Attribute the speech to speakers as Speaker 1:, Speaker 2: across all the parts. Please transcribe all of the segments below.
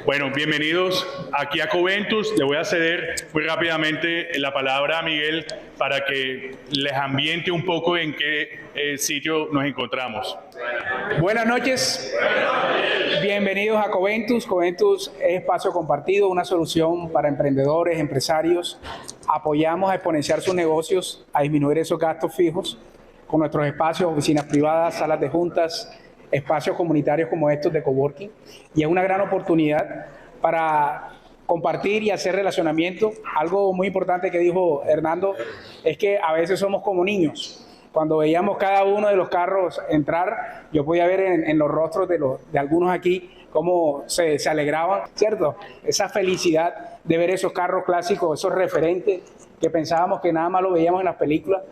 Speaker 1: Bueno, bienvenidos aquí a Coventus. Le voy a ceder muy rápidamente la palabra a Miguel para que les ambiente un poco en qué sitio nos encontramos.
Speaker 2: Buenas noches. Bienvenidos a Coventus. Coventus es espacio compartido, una solución para emprendedores, empresarios. Apoyamos a exponenciar sus negocios, a disminuir esos gastos fijos con nuestros espacios, oficinas privadas, salas de juntas, espacios comunitarios como estos de coworking, y es una gran oportunidad para compartir y hacer relacionamiento. Algo muy importante que dijo Hernando es que a veces somos como niños. Cuando veíamos cada uno de los carros entrar, yo podía ver en los rostros de algunos aquí cómo se alegraban, ¿cierto? Esa felicidad de ver esos carros clásicos, esos referentes que pensábamos que nada más lo veíamos en las películas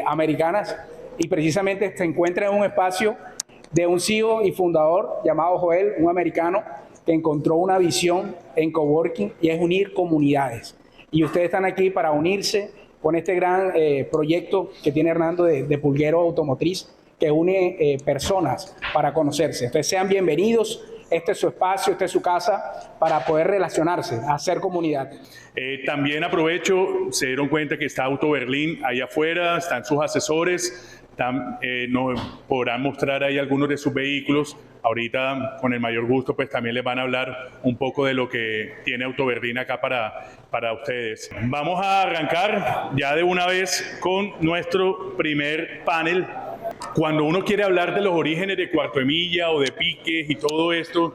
Speaker 2: americanas, y precisamente se encuentra en un espacio de un CEO y fundador llamado Joel, un americano que encontró una visión en coworking y es unir comunidades. Y ustedes están aquí para unirse con este gran proyecto que tiene Hernando de Pulguero Automotriz, que une personas para conocerse. Entonces sean bienvenidos, este es su espacio, esta es su casa para poder relacionarse, hacer comunidad.
Speaker 1: También aprovecho, se dieron cuenta que está Auto Berlín ahí afuera, están sus asesores. Nos podrán mostrar ahí algunos de sus vehículos. Ahorita, con el mayor gusto, pues también les van a hablar un poco de lo que tiene Auto Berlín acá para ustedes. Vamos a arrancar ya de una vez con nuestro primer panel. Cuando uno quiere hablar de los orígenes de cuarto de milla o de piques y todo esto,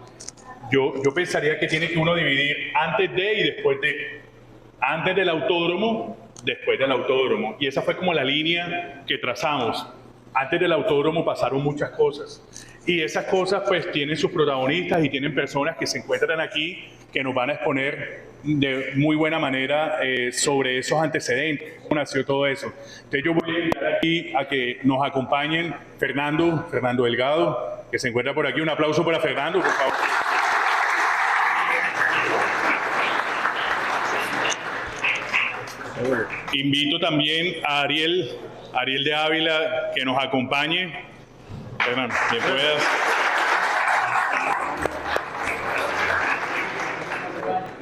Speaker 1: yo pensaría que tiene que uno dividir antes de y después de. Antes del autódromo, después del autódromo. Y esa fue como la línea que trazamos. Antes del autódromo pasaron muchas cosas. Y esas cosas pues tienen sus protagonistas y tienen personas que se encuentran aquí que nos van a exponer de muy buena manera sobre esos antecedentes, cómo nació todo eso. Entonces yo voy a invitar aquí a que nos acompañen Fernando Delgado, que se encuentra por aquí. Un aplauso para Fernando, por favor. Invito también a Ariel de Ávila que nos acompañe. Fernando, que puedas.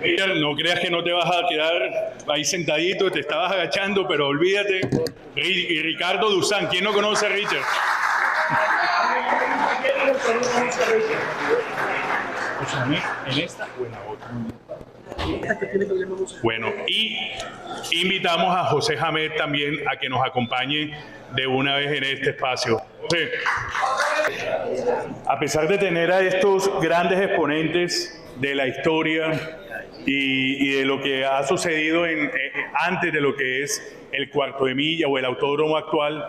Speaker 1: Richard, no creas que no te vas a quedar ahí sentadito, te estabas agachando, pero olvídate. Y Ricardo Duzán, ¿quién no conoce a Richard? ¿En esta o en la otra? Bueno, y invitamos a José Hamed también a que nos acompañe de una vez en este espacio. José, a pesar de tener a estos grandes exponentes de la historia y de lo que ha sucedido antes de lo que es el cuarto de milla o el autódromo actual,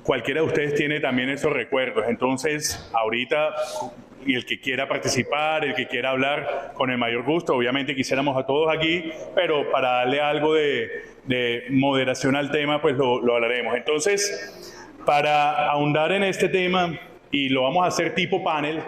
Speaker 1: cualquiera de ustedes tiene también esos recuerdos. Entonces, ahorita, y el que quiera participar, el que quiera hablar, con el mayor gusto. Obviamente quisiéramos a todos aquí, pero para darle algo de moderación al tema, pues lo hablaremos. Entonces, para ahondar en este tema, y lo vamos a hacer tipo panel,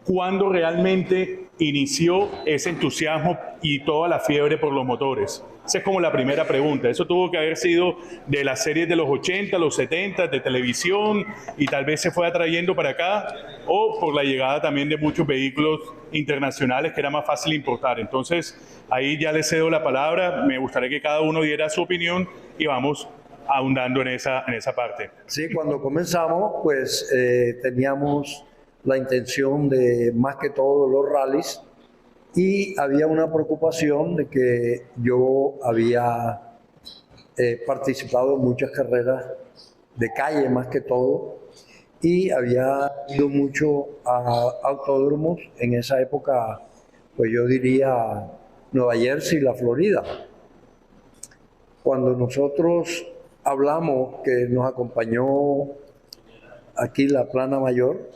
Speaker 1: ¿cuándo realmente inició ese entusiasmo y toda la fiebre por los motores? Esa es como la primera pregunta. Eso tuvo que haber sido de las series de los 80, los 70, de televisión, y tal vez se fue atrayendo para acá, o por la llegada también de muchos vehículos internacionales que era más fácil importar. Entonces, ahí ya les cedo la palabra. Me gustaría que cada uno diera su opinión y vamos ahondando en esa parte.
Speaker 3: Sí, cuando comenzamos, pues teníamos la intención de más que todo los rallies, y había una preocupación de que yo había participado en muchas carreras de calle más que todo, y había ido mucho a autódromos en esa época, pues yo diría Nueva Jersey y la Florida. Cuando nosotros hablamos que nos acompañó aquí la plana mayor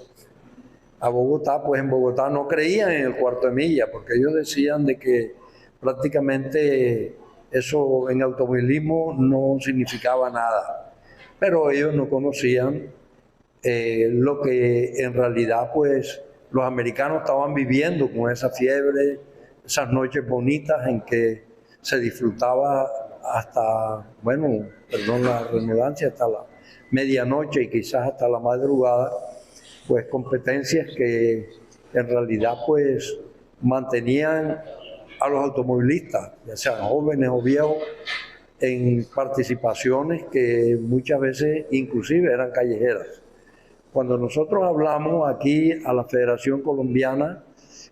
Speaker 3: a Bogotá, pues en Bogotá no creían en el cuarto de milla, porque ellos decían de que prácticamente eso en automovilismo no significaba nada, pero ellos no conocían lo que en realidad pues los americanos estaban viviendo con esa fiebre, esas noches bonitas en que se disfrutaba hasta, bueno, perdón la redundancia, hasta la medianoche y quizás hasta la madrugada, pues competencias que en realidad pues mantenían a los automovilistas, ya sean jóvenes o viejos, en participaciones que muchas veces inclusive eran callejeras. Cuando nosotros hablamos aquí a la Federación Colombiana,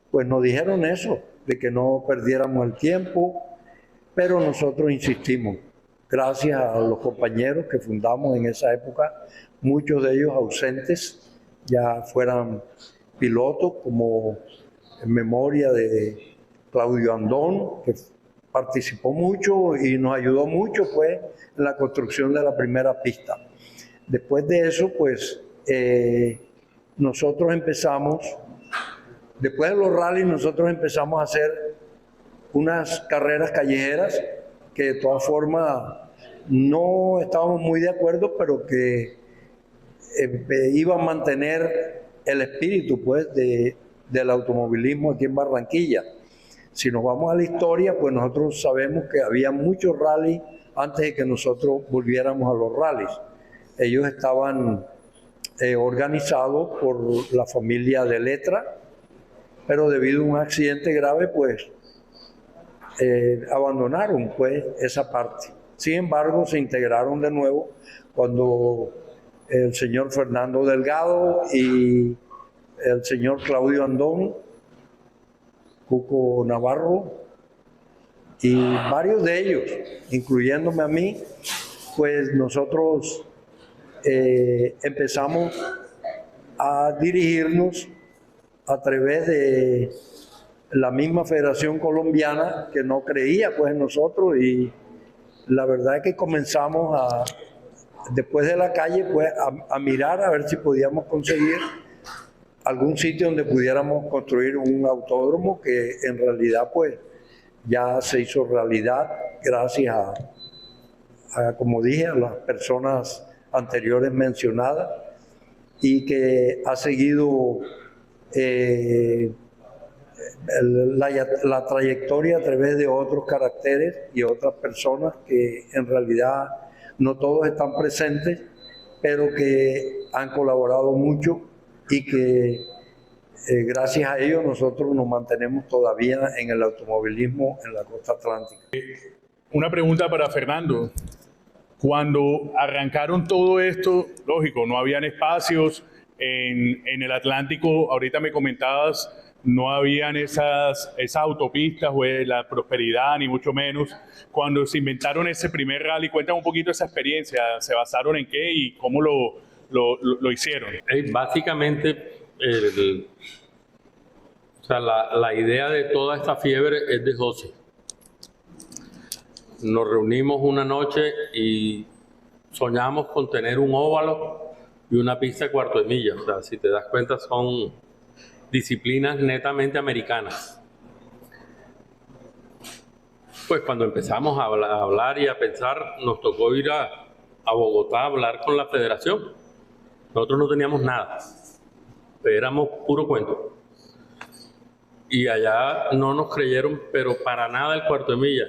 Speaker 3: pues nos dijeron eso, de que no perdiéramos el tiempo, pero nosotros insistimos, gracias a los compañeros que fundamos en esa época, muchos de ellos ausentes, ya fueran pilotos, como en memoria de Claudio Andón, que participó mucho y nos ayudó mucho pues, en la construcción de la primera pista. Después de eso, pues, nosotros empezamos, después de los rallies, nosotros empezamos a hacer unas carreras callejeras que de todas formas no estábamos muy de acuerdo, pero que iban a mantener el espíritu pues, del automovilismo aquí en Barranquilla. Si nos vamos a la historia, pues nosotros sabemos que había muchos rallies antes de que nosotros volviéramos a los rallies. Ellos estaban organizados por la familia de Letra, pero debido a un accidente grave, pues abandonaron pues esa parte. Sin embargo, se integraron de nuevo cuando el señor Fernando Delgado y el señor Claudio Andón, Cuco Navarro y varios de ellos, incluyéndome a mí, pues nosotros empezamos a dirigirnos a través de la misma Federación Colombiana que no creía pues en nosotros, y la verdad es que comenzamos después de la calle pues a mirar a ver si podíamos conseguir algún sitio donde pudiéramos construir un autódromo, que en realidad pues ya se hizo realidad gracias a como dije, a las personas anteriores mencionadas, y que ha seguido la trayectoria a través de otros caracteres y otras personas que en realidad no todos están presentes, pero que han colaborado mucho y que gracias a ellos nosotros nos mantenemos todavía en el automovilismo en la costa atlántica.
Speaker 1: Una pregunta para Fernando. Cuando arrancaron todo esto, lógico, no habían espacios en el Atlántico, ahorita me comentabas, no habían esas autopistas o la prosperidad, ni mucho menos. Cuando se inventaron ese primer rally, cuéntame un poquito esa experiencia, ¿se basaron en qué y cómo lo hicieron?
Speaker 4: Básicamente, la idea de toda esta fiebre es de José. Nos reunimos una noche y soñamos con tener un óvalo y una pista de cuarto de milla. O sea, si te das cuenta, son disciplinas netamente americanas. Pues cuando empezamos a hablar y a pensar, nos tocó ir a Bogotá a hablar con la federación. Nosotros no teníamos nada, éramos puro cuento. Y allá no nos creyeron, pero para nada el cuarto de milla.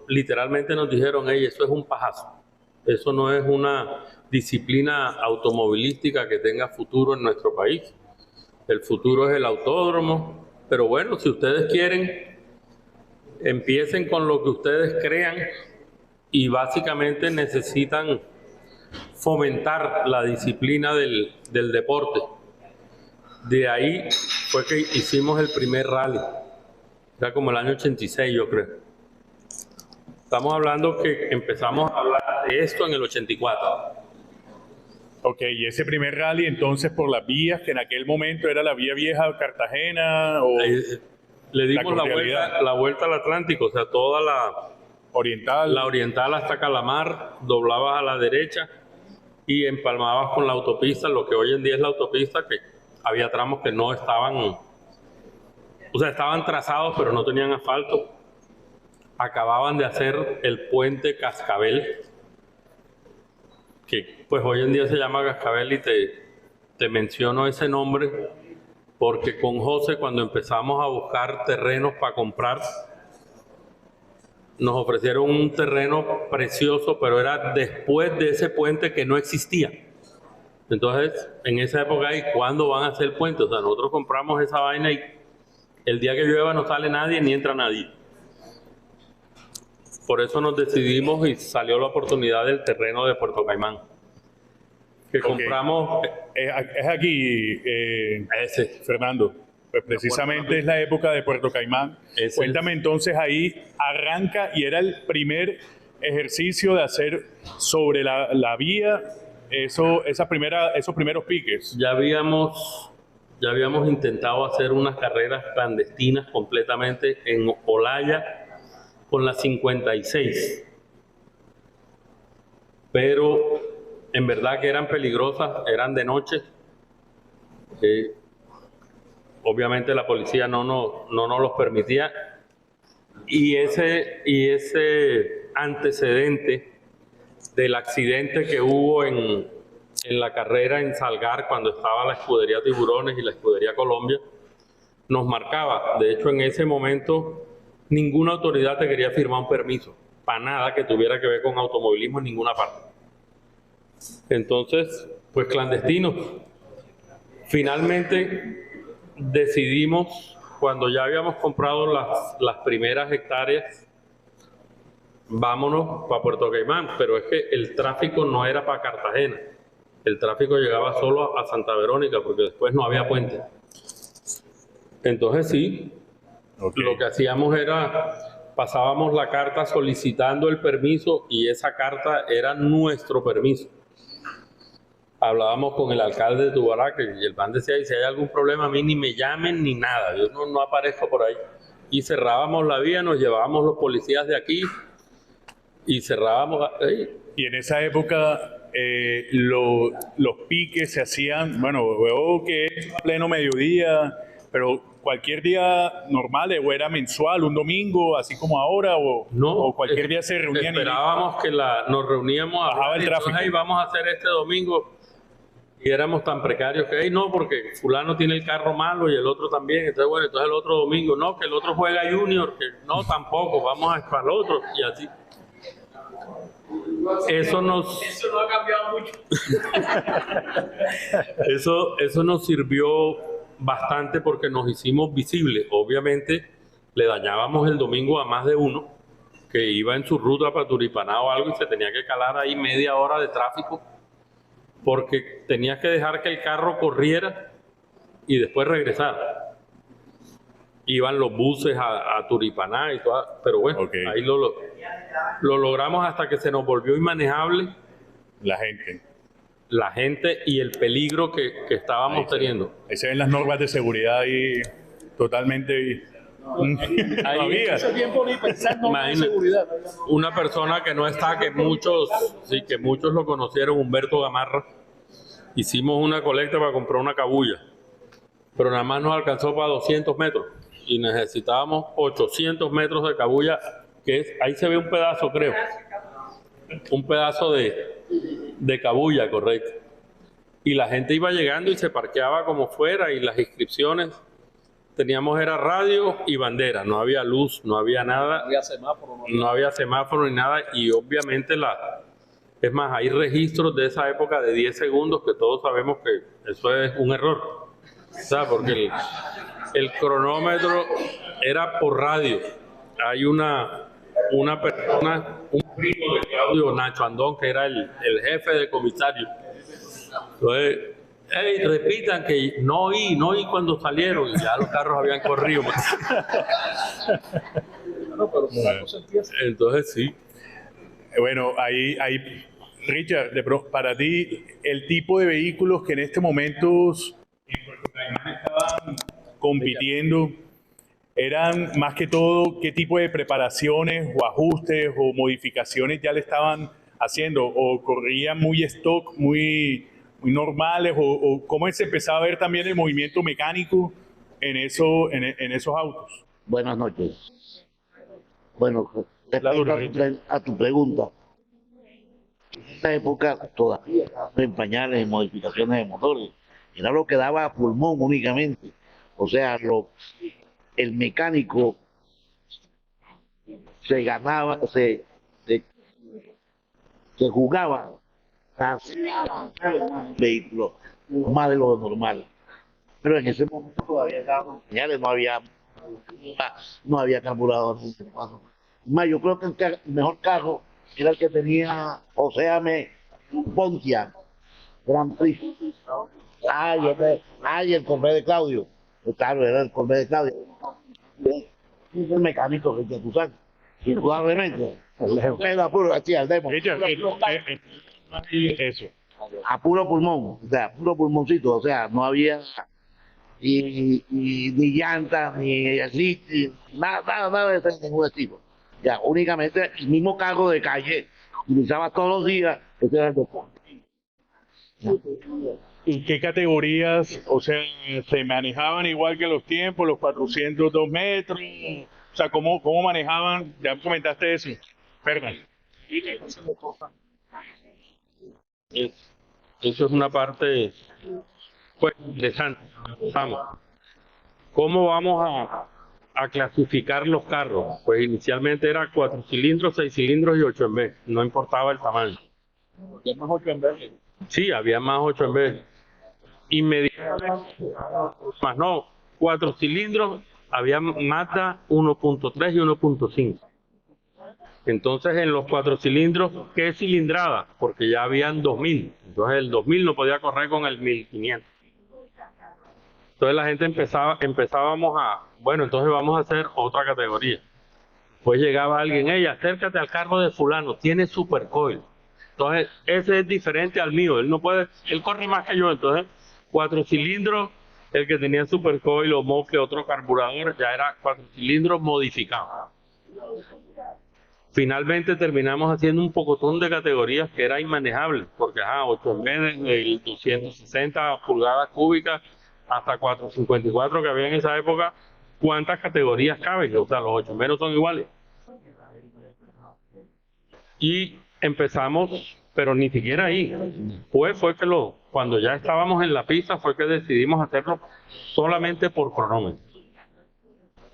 Speaker 4: Literalmente nos dijeron, hey, eso es un pajazo. Eso no es una disciplina automovilística que tenga futuro en nuestro país. El futuro es el autódromo. Pero bueno, si ustedes quieren, empiecen con lo que ustedes crean, y básicamente necesitan fomentar la disciplina del deporte. De ahí fue que hicimos el primer rally. Era como el año 86, yo creo. Estamos hablando que empezamos a hablar de esto en el 84.
Speaker 1: Ok, y ese primer rally entonces por las vías, que en aquel momento era la vía vieja de Cartagena o
Speaker 4: Le dimos
Speaker 1: cordialidad.
Speaker 4: la vuelta al Atlántico, o sea, toda
Speaker 1: oriental.
Speaker 4: la oriental hasta Calamar, doblabas a la derecha y empalmabas con la autopista, lo que hoy en día es la autopista, que había tramos que no estaban, o sea, estaban trazados pero no tenían asfalto. Acababan de hacer el puente Cascabel, que pues hoy en día se llama Cascabel, y te menciono ese nombre porque con José, cuando empezamos a buscar terrenos para comprar, nos ofrecieron un terreno precioso, pero era después de ese puente que no existía. Entonces, en esa época, ¿y cuándo van a hacer el puente? O sea, nosotros compramos esa vaina y el día que llueva no sale nadie ni entra nadie. Por eso nos decidimos y salió la oportunidad del terreno de Puerto Caimán. Que compramos
Speaker 1: Es aquí,
Speaker 4: ese.
Speaker 1: Fernando. Pues precisamente es la época de Puerto Caimán.
Speaker 4: Ese
Speaker 1: Cuéntame entonces, ahí arranca y era el primer ejercicio de hacer sobre la vía esos primeros piques.
Speaker 4: Ya habíamos intentado hacer unas carreras clandestinas completamente en Olaya con la 56. Pero en verdad que eran peligrosas, eran de noche. Obviamente la policía no nos los permitía. Y ese antecedente del accidente que hubo en la carrera en Salgar, cuando estaba la escudería Tiburones y la escudería Colombia, nos marcaba. De hecho, en ese momento ninguna autoridad te quería firmar un permiso para nada que tuviera que ver con automovilismo en ninguna parte. Entonces, pues clandestinos. Finalmente decidimos, cuando ya habíamos comprado las primeras hectáreas, vámonos para Puerto Caimán, pero es que el tráfico no era para Cartagena, el tráfico llegaba solo a Santa Verónica porque después no había puente. Entonces sí, lo que hacíamos era, pasábamos la carta solicitando el permiso y esa carta era nuestro permiso. Hablábamos con el alcalde de Tubaraque y el man decía, y si hay algún problema a mí ni me llamen ni nada, yo no aparezco por ahí. Y cerrábamos la vía, nos llevábamos los policías de aquí y cerrábamos.
Speaker 1: Y en esa época los piques se hacían, bueno, veo que es a pleno mediodía, pero cualquier día normal, o era mensual, un domingo, así como ahora, o cualquier día se reunían.
Speaker 4: Esperábamos que nos reuníamos a
Speaker 1: bajaba el tráfico.
Speaker 4: Entonces, vamos a hacer este domingo. Y éramos tan precarios que, no, porque fulano tiene el carro malo y el otro también. Entonces, bueno, entonces el otro domingo, no, que el otro juega Junior, que no, tampoco, vamos a para el otro, y así. Eso no ha cambiado mucho. eso nos sirvió bastante porque nos hicimos visibles. Obviamente, le dañábamos el domingo a más de uno que iba en su ruta para Turipaná o algo y se tenía que calar ahí media hora de tráfico, porque tenías que dejar que el carro corriera y después regresar. Iban los buses a Turipaná y todo, pero bueno, ahí lo logramos hasta que se nos volvió inmanejable la gente y el peligro que estábamos teniendo.
Speaker 1: Ahí se ven las normas de seguridad ahí totalmente.
Speaker 4: Ahí
Speaker 1: había.
Speaker 2: Ese tiempo ni pensar en seguridad.
Speaker 4: Una persona que no está, que muchos lo conocieron, Humberto Gamarra. Hicimos una colecta para comprar una cabulla, pero nada más nos alcanzó para 200 metros y necesitábamos 800 metros de cabulla, ahí se ve un pedazo, creo, un pedazo de cabulla, correcto. Y la gente iba llegando y se parqueaba como fuera, y las inscripciones teníamos era radio y bandera, no había luz, no había nada, no había semáforo ni nada, y obviamente es más, hay registros de esa época de 10 segundos que todos sabemos que eso es un error, ¿sabes? Porque el cronómetro era por radio. Hay una persona, un primo de Claudio, Nacho Andón, que era el jefe del comisario. Entonces, Ey, repitan que no oí cuando salieron y ya los carros habían corrido. Entonces sí.
Speaker 1: Bueno, ahí, Richard, para ti, el tipo de vehículos que en este momento en Puerto Caimán estaban compitiendo, eran más que todo qué tipo de preparaciones o ajustes o modificaciones ya le estaban haciendo, o corrían muy stock, muy normales, o cómo se empezaba a ver también el movimiento mecánico en esos autos.
Speaker 5: Buenas noches. Bueno, respecto a tu pregunta, en esta época todavía estaban en pañales, en modificaciones de motores. Era lo que daba a pulmón únicamente. O sea, el mecánico se ganaba, se jugaba vehículo más de lo normal. Pero en ese momento todavía estaban pañales, no había carburador. Más, yo creo que el mejor carro era el que tenía Oséame Pontiac Grand Prix. El Corvette de Claudio. Claro, era el Corvette de Claudio. Es el mecánico que tú sabes. Indudablemente. El apuro, así, al demo.
Speaker 1: Eso.
Speaker 5: A puro pulmón, o sea, puro pulmoncito, o sea, no había ni llantas, ni así, nada de ningún estilo. Ya, únicamente el mismo carro de calle utilizaba todos los días, ese era el deporte.
Speaker 1: ¿Y qué categorías, o sea, se manejaban igual que los tiempos, los 402 metros? O sea, ¿cómo manejaban? Ya comentaste eso. Perdón.
Speaker 4: Eso es una parte pues interesante. Vamos. ¿Cómo vamos a clasificar los carros? Pues inicialmente era 4 cilindros, 6 cilindros y 8 en B. No importaba el tamaño.
Speaker 2: ¿Qué más 8 en vez?
Speaker 4: Sí, había más 8 en B. Inmediatamente, más no, 4 cilindros, había Mazda 1.3 y 1.5. Entonces en los 4 cilindros, ¿qué cilindrada? Porque ya habían 2000. Entonces el 2000 no podía correr con el 1500. Entonces la gente empezábamos bueno, entonces vamos a hacer otra categoría. Pues llegaba alguien, acércate al carro de fulano, tiene supercoil. Entonces ese es diferente al mío, él corre más que yo. Entonces 4 cilindros, el que tenía supercoil o moque, otro carburador, ya era 4 cilindros modificados. Finalmente terminamos haciendo un pocotón de categorías que era inmanejable, porque 8 en vez de 260 pulgadas cúbicas hasta 454 que había en esa época, ¿cuántas categorías caben? O sea, los 8 menos son iguales. Y empezamos, pero ni siquiera ahí. Fue que cuando ya estábamos en la pista fue que decidimos hacerlo solamente por cronómetro.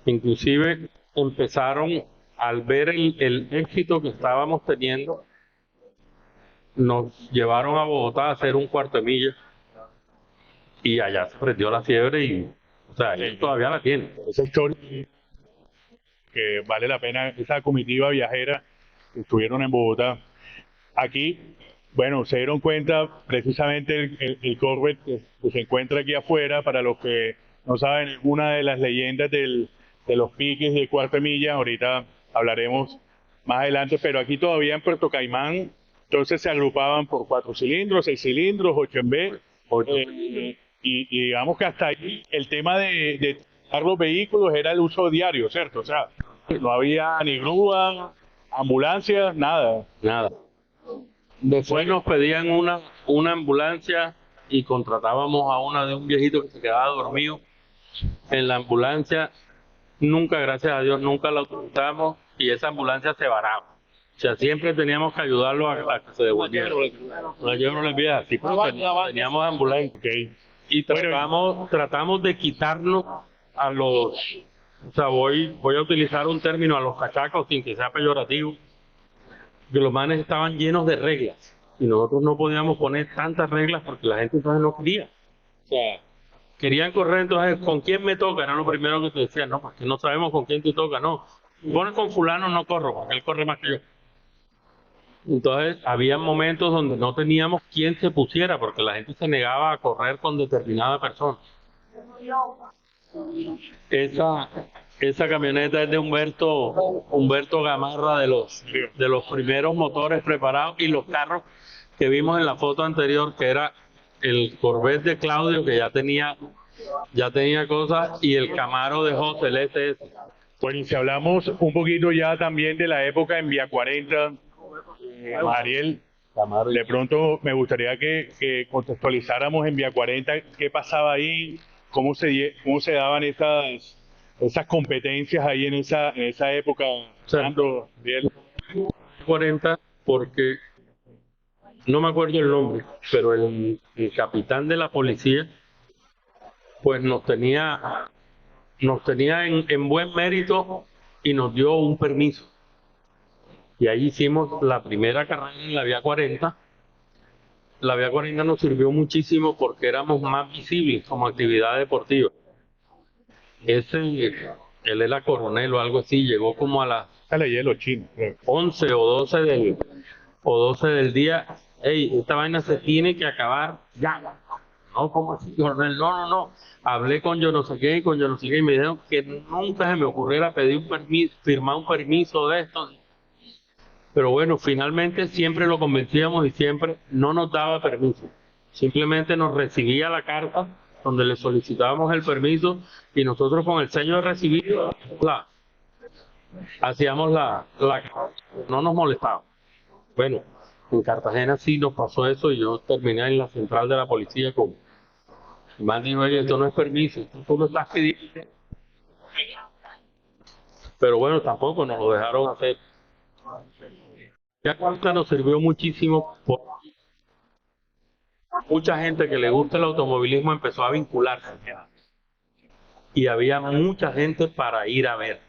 Speaker 4: Inclusive empezaron, al ver el éxito que estábamos teniendo, nos llevaron a Bogotá a hacer un cuarto de milla y allá se prendió la fiebre y, o sea, él todavía la tiene.
Speaker 1: Esa historia que vale la pena, esa comitiva viajera que estuvieron en Bogotá. Aquí, bueno, se dieron cuenta precisamente el Corvette que se encuentra aquí afuera, para los que no saben, es una de las leyendas de los piques de cuarta milla. Ahorita hablaremos más adelante, pero aquí todavía en Puerto Caimán, entonces se agrupaban por 4 cilindros, 6 cilindros, 8 en B. Y digamos que hasta ahí el tema de los vehículos era el uso diario, ¿cierto? O sea, no había ni grúa, ambulancia, nada.
Speaker 4: Nada. Después nos pedían una ambulancia y contratábamos a una de un viejito que se quedaba dormido en la ambulancia. Nunca, gracias a Dios, nunca la utilizamos y esa ambulancia se varaba. O sea, siempre teníamos que ayudarlo a que se devolviera. Una Chevrolet vieja, sí, pero teníamos ambulancia.
Speaker 1: Okay.
Speaker 4: Y tratamos de quitarnos a los, o sea, voy a utilizar un término, a los cachacos sin que sea peyorativo, que los manes estaban llenos de reglas y nosotros no podíamos poner tantas reglas porque la gente entonces no quería. O sea, querían correr, entonces, ¿con quién me toca? Era lo primero que te decían, no, porque no sabemos con quién te toca, no. Si pones con fulano no corro, porque él corre más que yo. Entonces, había momentos donde no teníamos quien se pusiera porque la gente se negaba a correr con determinada persona. Esa, esa camioneta es de Humberto Gamarra, de los primeros motores preparados, y los carros que vimos en la foto anterior, que era el Corvette de Claudio, que ya tenía cosas, y el Camaro de José, el SS.
Speaker 1: Bueno, y si hablamos un poquito ya también de la época en Vía 40, Ariel,
Speaker 4: Camaro
Speaker 1: de pronto me gustaría que contextualizáramos en Vía 40 qué pasaba ahí, cómo se daban esas competencias ahí en esa época, Sandro, Ariel.
Speaker 4: 40, porque no me acuerdo el nombre, pero el capitán de la policía, pues nos tenía en buen mérito y nos dio un permiso. Y ahí hicimos la primera carrera en la Vía 40. La Vía 40 nos sirvió muchísimo porque éramos más visibles como actividad deportiva. Él era coronel o algo así, llegó como a las
Speaker 1: Esa ley de los chinos, creo.
Speaker 4: 11 o 12 del día. Hey, esta vaina se tiene que acabar ya. No, ¿cómo así, coronel? No, no, no. Hablé con yo no sé qué, con yo no sé qué, y me dijeron que nunca se me ocurriera pedir un permiso, firmar un permiso de esto. Pero bueno, finalmente siempre lo convencíamos y siempre no nos daba permiso. Simplemente nos recibía la carta donde le solicitábamos el permiso y nosotros con el sello de recibido hacíamos no nos molestaba. Bueno, en Cartagena sí nos pasó eso y yo terminé en la central de la policía con el man dijo, oye, esto no es permiso, esto tú lo estás pidiendo. Pero bueno, tampoco nos lo dejaron hacer. Ya cuenta nos sirvió muchísimo porque mucha gente que le gusta el automovilismo empezó a vincularse y había mucha gente para ir a ver.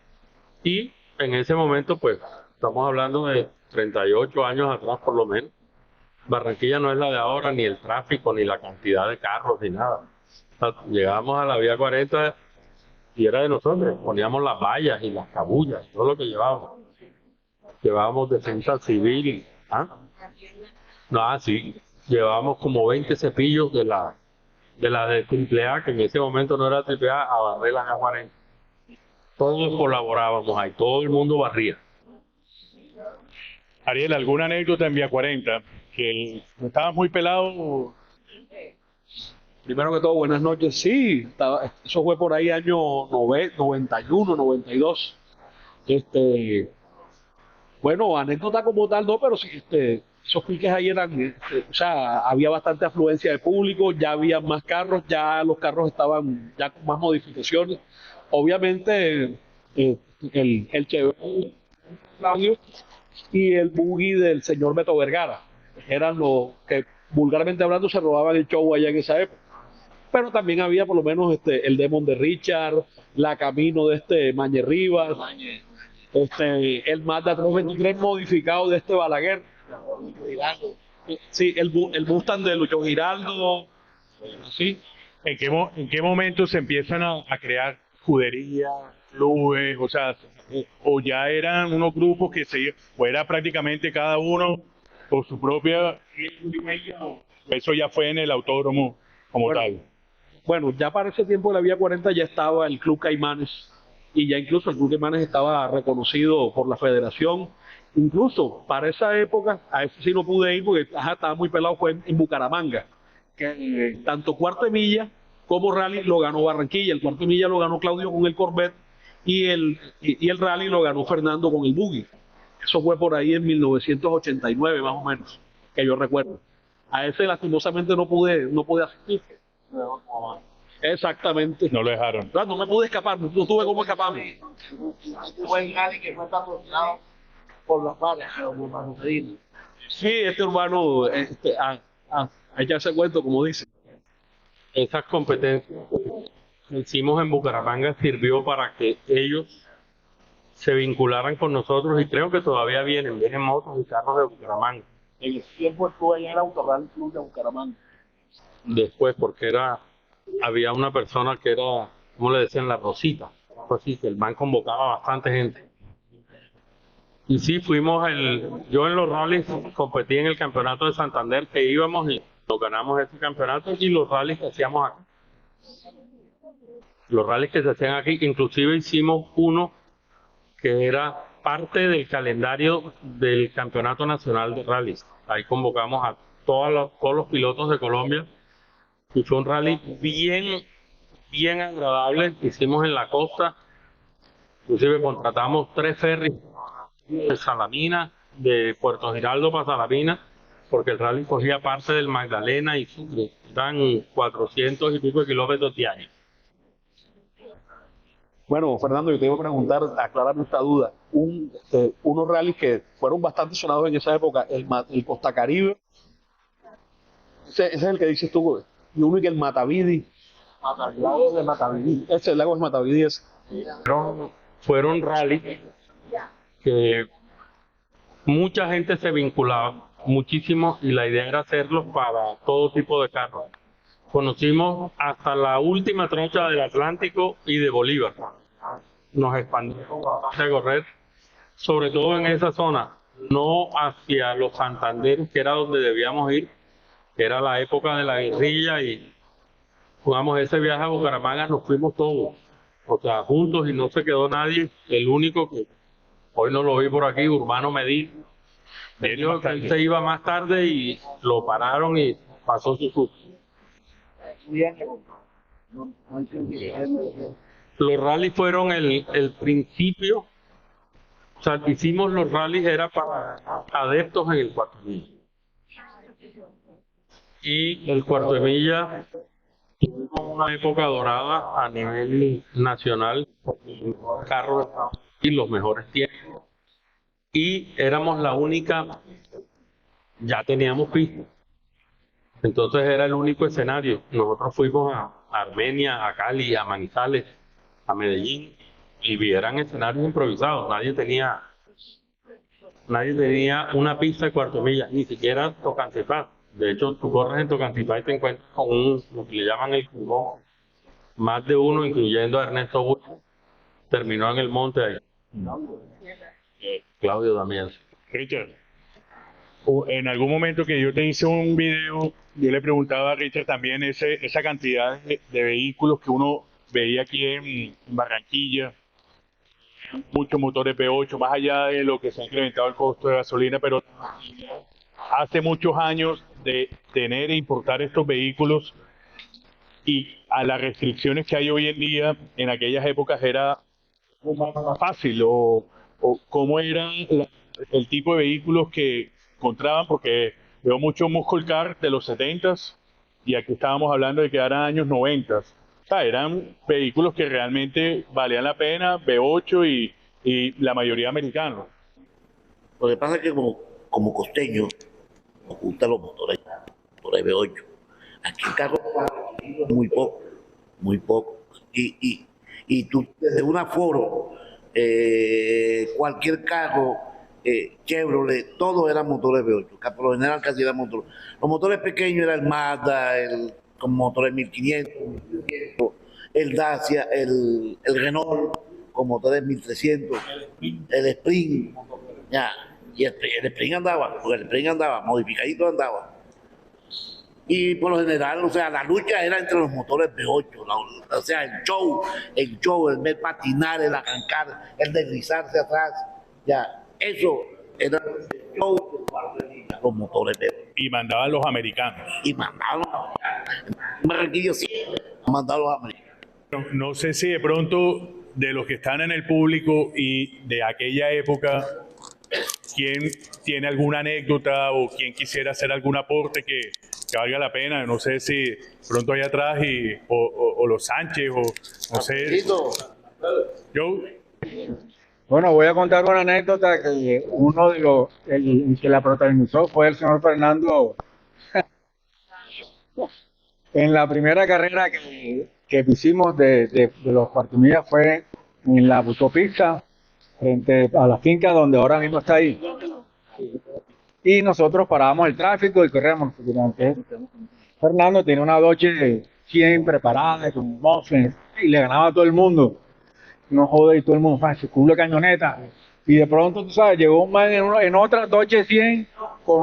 Speaker 4: Y en ese momento, pues, estamos hablando de 38 años atrás por lo menos. Barranquilla no es la de ahora, ni el tráfico, ni la cantidad de carros, ni nada. O sea, llegábamos a la Vía 40 y era de nosotros. Poníamos las vallas y las cabullas, todo lo que llevábamos. Llevábamos defensa civil. ¿Ah? No, sí. Llevábamos como 20 cepillos de Triple A, que en ese momento no era Triple A barrer la Vía 40. Todos colaborábamos ahí, todo el mundo barría.
Speaker 1: Ariel, ¿alguna anécdota en Vía 40? Que estabas muy pelado.
Speaker 6: Primero que todo, buenas noches. Sí, eso fue por ahí año 91, 92. Bueno, anécdota como tal no, pero sí, esos piques ahí eran, o sea, había bastante afluencia de público, ya había más carros, ya los carros estaban ya con más modificaciones. Obviamente, el Chevrolet Claudio y el buggy del señor Beto Vergara eran los que vulgarmente hablando se robaban el show allá en esa época. Pero también había por lo menos el Demon de Richard, la Camino de Mañe Rivas, el Mazda 323 modificado de Balaguer. Sí, el Mustang de Lucho Giraldo. Sí.
Speaker 1: ¿En qué momento se empiezan a crear juderías, clubes? O sea, o ya eran unos grupos o era prácticamente cada uno por su propia. Eso ya fue en el autódromo como tal.
Speaker 6: Bueno, ya para ese tiempo de la Vía 40 ya estaba el Club Caimanes y ya incluso el Club Caimanes estaba reconocido por la federación. Incluso para esa época, a ese sí no pude ir porque estaba muy pelado, fue en Bucaramanga. Que tanto cuarto de milla como rally lo ganó Barranquilla. El cuarto de milla lo ganó Claudio con el Corvette y el rally lo ganó Fernando con el Buggy. Eso fue por ahí en 1989 más o menos, que yo recuerdo. A ese lastimosamente no pude asistir. Exactamente.
Speaker 1: No lo dejaron.
Speaker 6: No me pude escapar, no tuve cómo escaparme. Fue el rally que fue patrocinado por los padres, Urbano Medina. Sí, urbano, a echarse cuento, como dice.
Speaker 4: Esas competencias que hicimos en Bucaramanga sirvió para que ellos se vincularan con nosotros y creo que todavía vienen motos y carros de Bucaramanga.
Speaker 6: En ese tiempo estuve allá en el Autorrally Club de Bucaramanga.
Speaker 4: Después, porque había una persona que era, ¿cómo le decían? La Rosita. Así que el man convocaba a bastante gente. Y sí, yo en los rallies competí en el campeonato de Santander que íbamos y nos ganamos ese campeonato y los rallies que hacíamos acá. Los rallies que se hacían aquí, inclusive hicimos uno que era parte del calendario del Campeonato Nacional de Rallys. Ahí convocamos a todos los pilotos de Colombia y fue un rally bien agradable que hicimos en la costa. Inclusive contratamos 3 ferries de Salamina, de Puerto Giraldo para Salamina, porque el rally cogía parte del Magdalena y Sucre. Eran 400 y pico de kilómetros diarios.
Speaker 6: Bueno, Fernando, yo te iba a preguntar, aclararme esta duda. Unos rallies que fueron bastante sonados en esa época, el Costa Caribe, ese es el que dices tú, y uno que el Matavidi. El lago de Matavidi. Ese, el lago de Matavidi es.
Speaker 4: Fueron rallies que mucha gente se vinculaba muchísimo y la idea era hacerlos para todo tipo de carros. Conocimos hasta la última trocha del Atlántico y de Bolívar. Nos expandimos a correr, sobre todo en esa zona, no hacia los Santanderos, que era donde debíamos ir, que era la época de la guerrilla, y jugamos ese viaje a Bucaramanga, nos fuimos todos, o sea, juntos y no se quedó nadie. El único que hoy no lo vi por aquí, Urbano Medina, él se iba más tarde y lo pararon y pasó su susto. Los rallies fueron el principio, o sea, hicimos los rallies era para adeptos en el cuarto de milla. Y el cuarto de milla tuvo una época dorada a nivel nacional, carros y los mejores tiempos. Y éramos la única, ya teníamos pista. Entonces era el único escenario. Nosotros fuimos a Armenia, a Cali, a Manizales, a Medellín, y eran escenarios improvisados. Nadie tenía una pista de cuarto milla, ni siquiera Tocancipá. De hecho, tú corres en Tocancipá y te encuentras con lo que le llaman el cubón. Más de uno, incluyendo a Ernesto Bush, terminó en el monte ahí. Claudio Damián.
Speaker 1: Richard, en algún momento que yo te hice un video, yo le preguntaba a Richard también esa cantidad de vehículos que uno veía aquí en Barranquilla, muchos motores V8, más allá de lo que se ha incrementado el costo de gasolina, pero hace muchos años de tener e importar estos vehículos y a las restricciones que hay hoy en día, en aquellas épocas era más fácil, o cómo eran el tipo de vehículos que encontraban, porque veo muchos muscle car de los 70s y aquí estábamos hablando de que eran años 90s. O sea, eran vehículos que realmente valían la pena, V8 y la mayoría americanos.
Speaker 5: Lo que pasa es que como costeño nos gustan los motores V8. Aquí en carro muy poco. Y tú desde un aforo, cualquier carro, Chevrolet, todo eran motores V8, que por lo general casi eran motores. Los motores pequeños eran el Mazda, con motores 1500, el Dacia, el Renault con motores 1300, el Spring, ya, y el Spring andaba, porque el Spring andaba, modificadito andaba. Y por lo general, o sea, la lucha era entre los motores V8, o sea, el ver patinar, el arrancar, el deslizarse atrás, ya, eso era el show de los motores V8.
Speaker 1: Y mandaban los americanos.
Speaker 5: Y mandaban en Barranquilla sí, mandaban los americanos.
Speaker 1: No sé si de pronto de los que están en el público y de aquella época, ¿quién tiene alguna anécdota o quién quisiera hacer algún aporte que valga la pena? No sé si pronto allá atrás o los Sánchez o no sé. Yo.
Speaker 2: Bueno, voy a contar una anécdota que uno de el que la protagonizó fue el señor Fernando. En la primera carrera que hicimos de los cuartimillas fue en la autopista frente a la finca donde ahora mismo está ahí. Y nosotros parábamos el tráfico y corríamos. Fernando tenía una Dodge 100 preparada con muffins y le ganaba a todo el mundo. No jode, y todo el mundo, ese culo de camioneta.
Speaker 6: Y de pronto, tú sabes, llegó un man en otra Dodge 100 con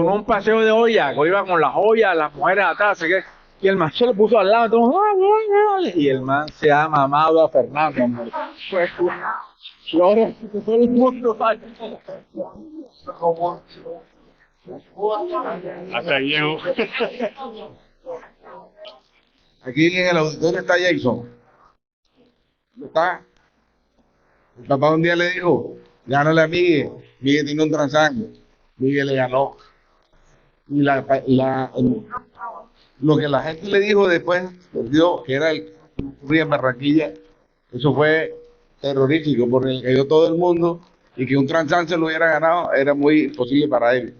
Speaker 6: un paseo de olla, que iba con las ollas, las mujeres atrás, así que, y el man se lo puso al lado, entonces, y el man se ha mamado a Fernando. Hombre. Y ahora todo el mundo
Speaker 1: Hasta ahí llegó.
Speaker 7: Aquí en el auditorio está Jason. ¿Dónde está? El papá un día le dijo, gánale a Miguel. Miguel tiene un transangue. Miguel le ganó. Y lo que la gente le dijo después, perdió, que era el Río en Barranquilla, eso fue terrorífico, porque le cayó todo el mundo y que un Transan se lo hubiera ganado era muy imposible para él.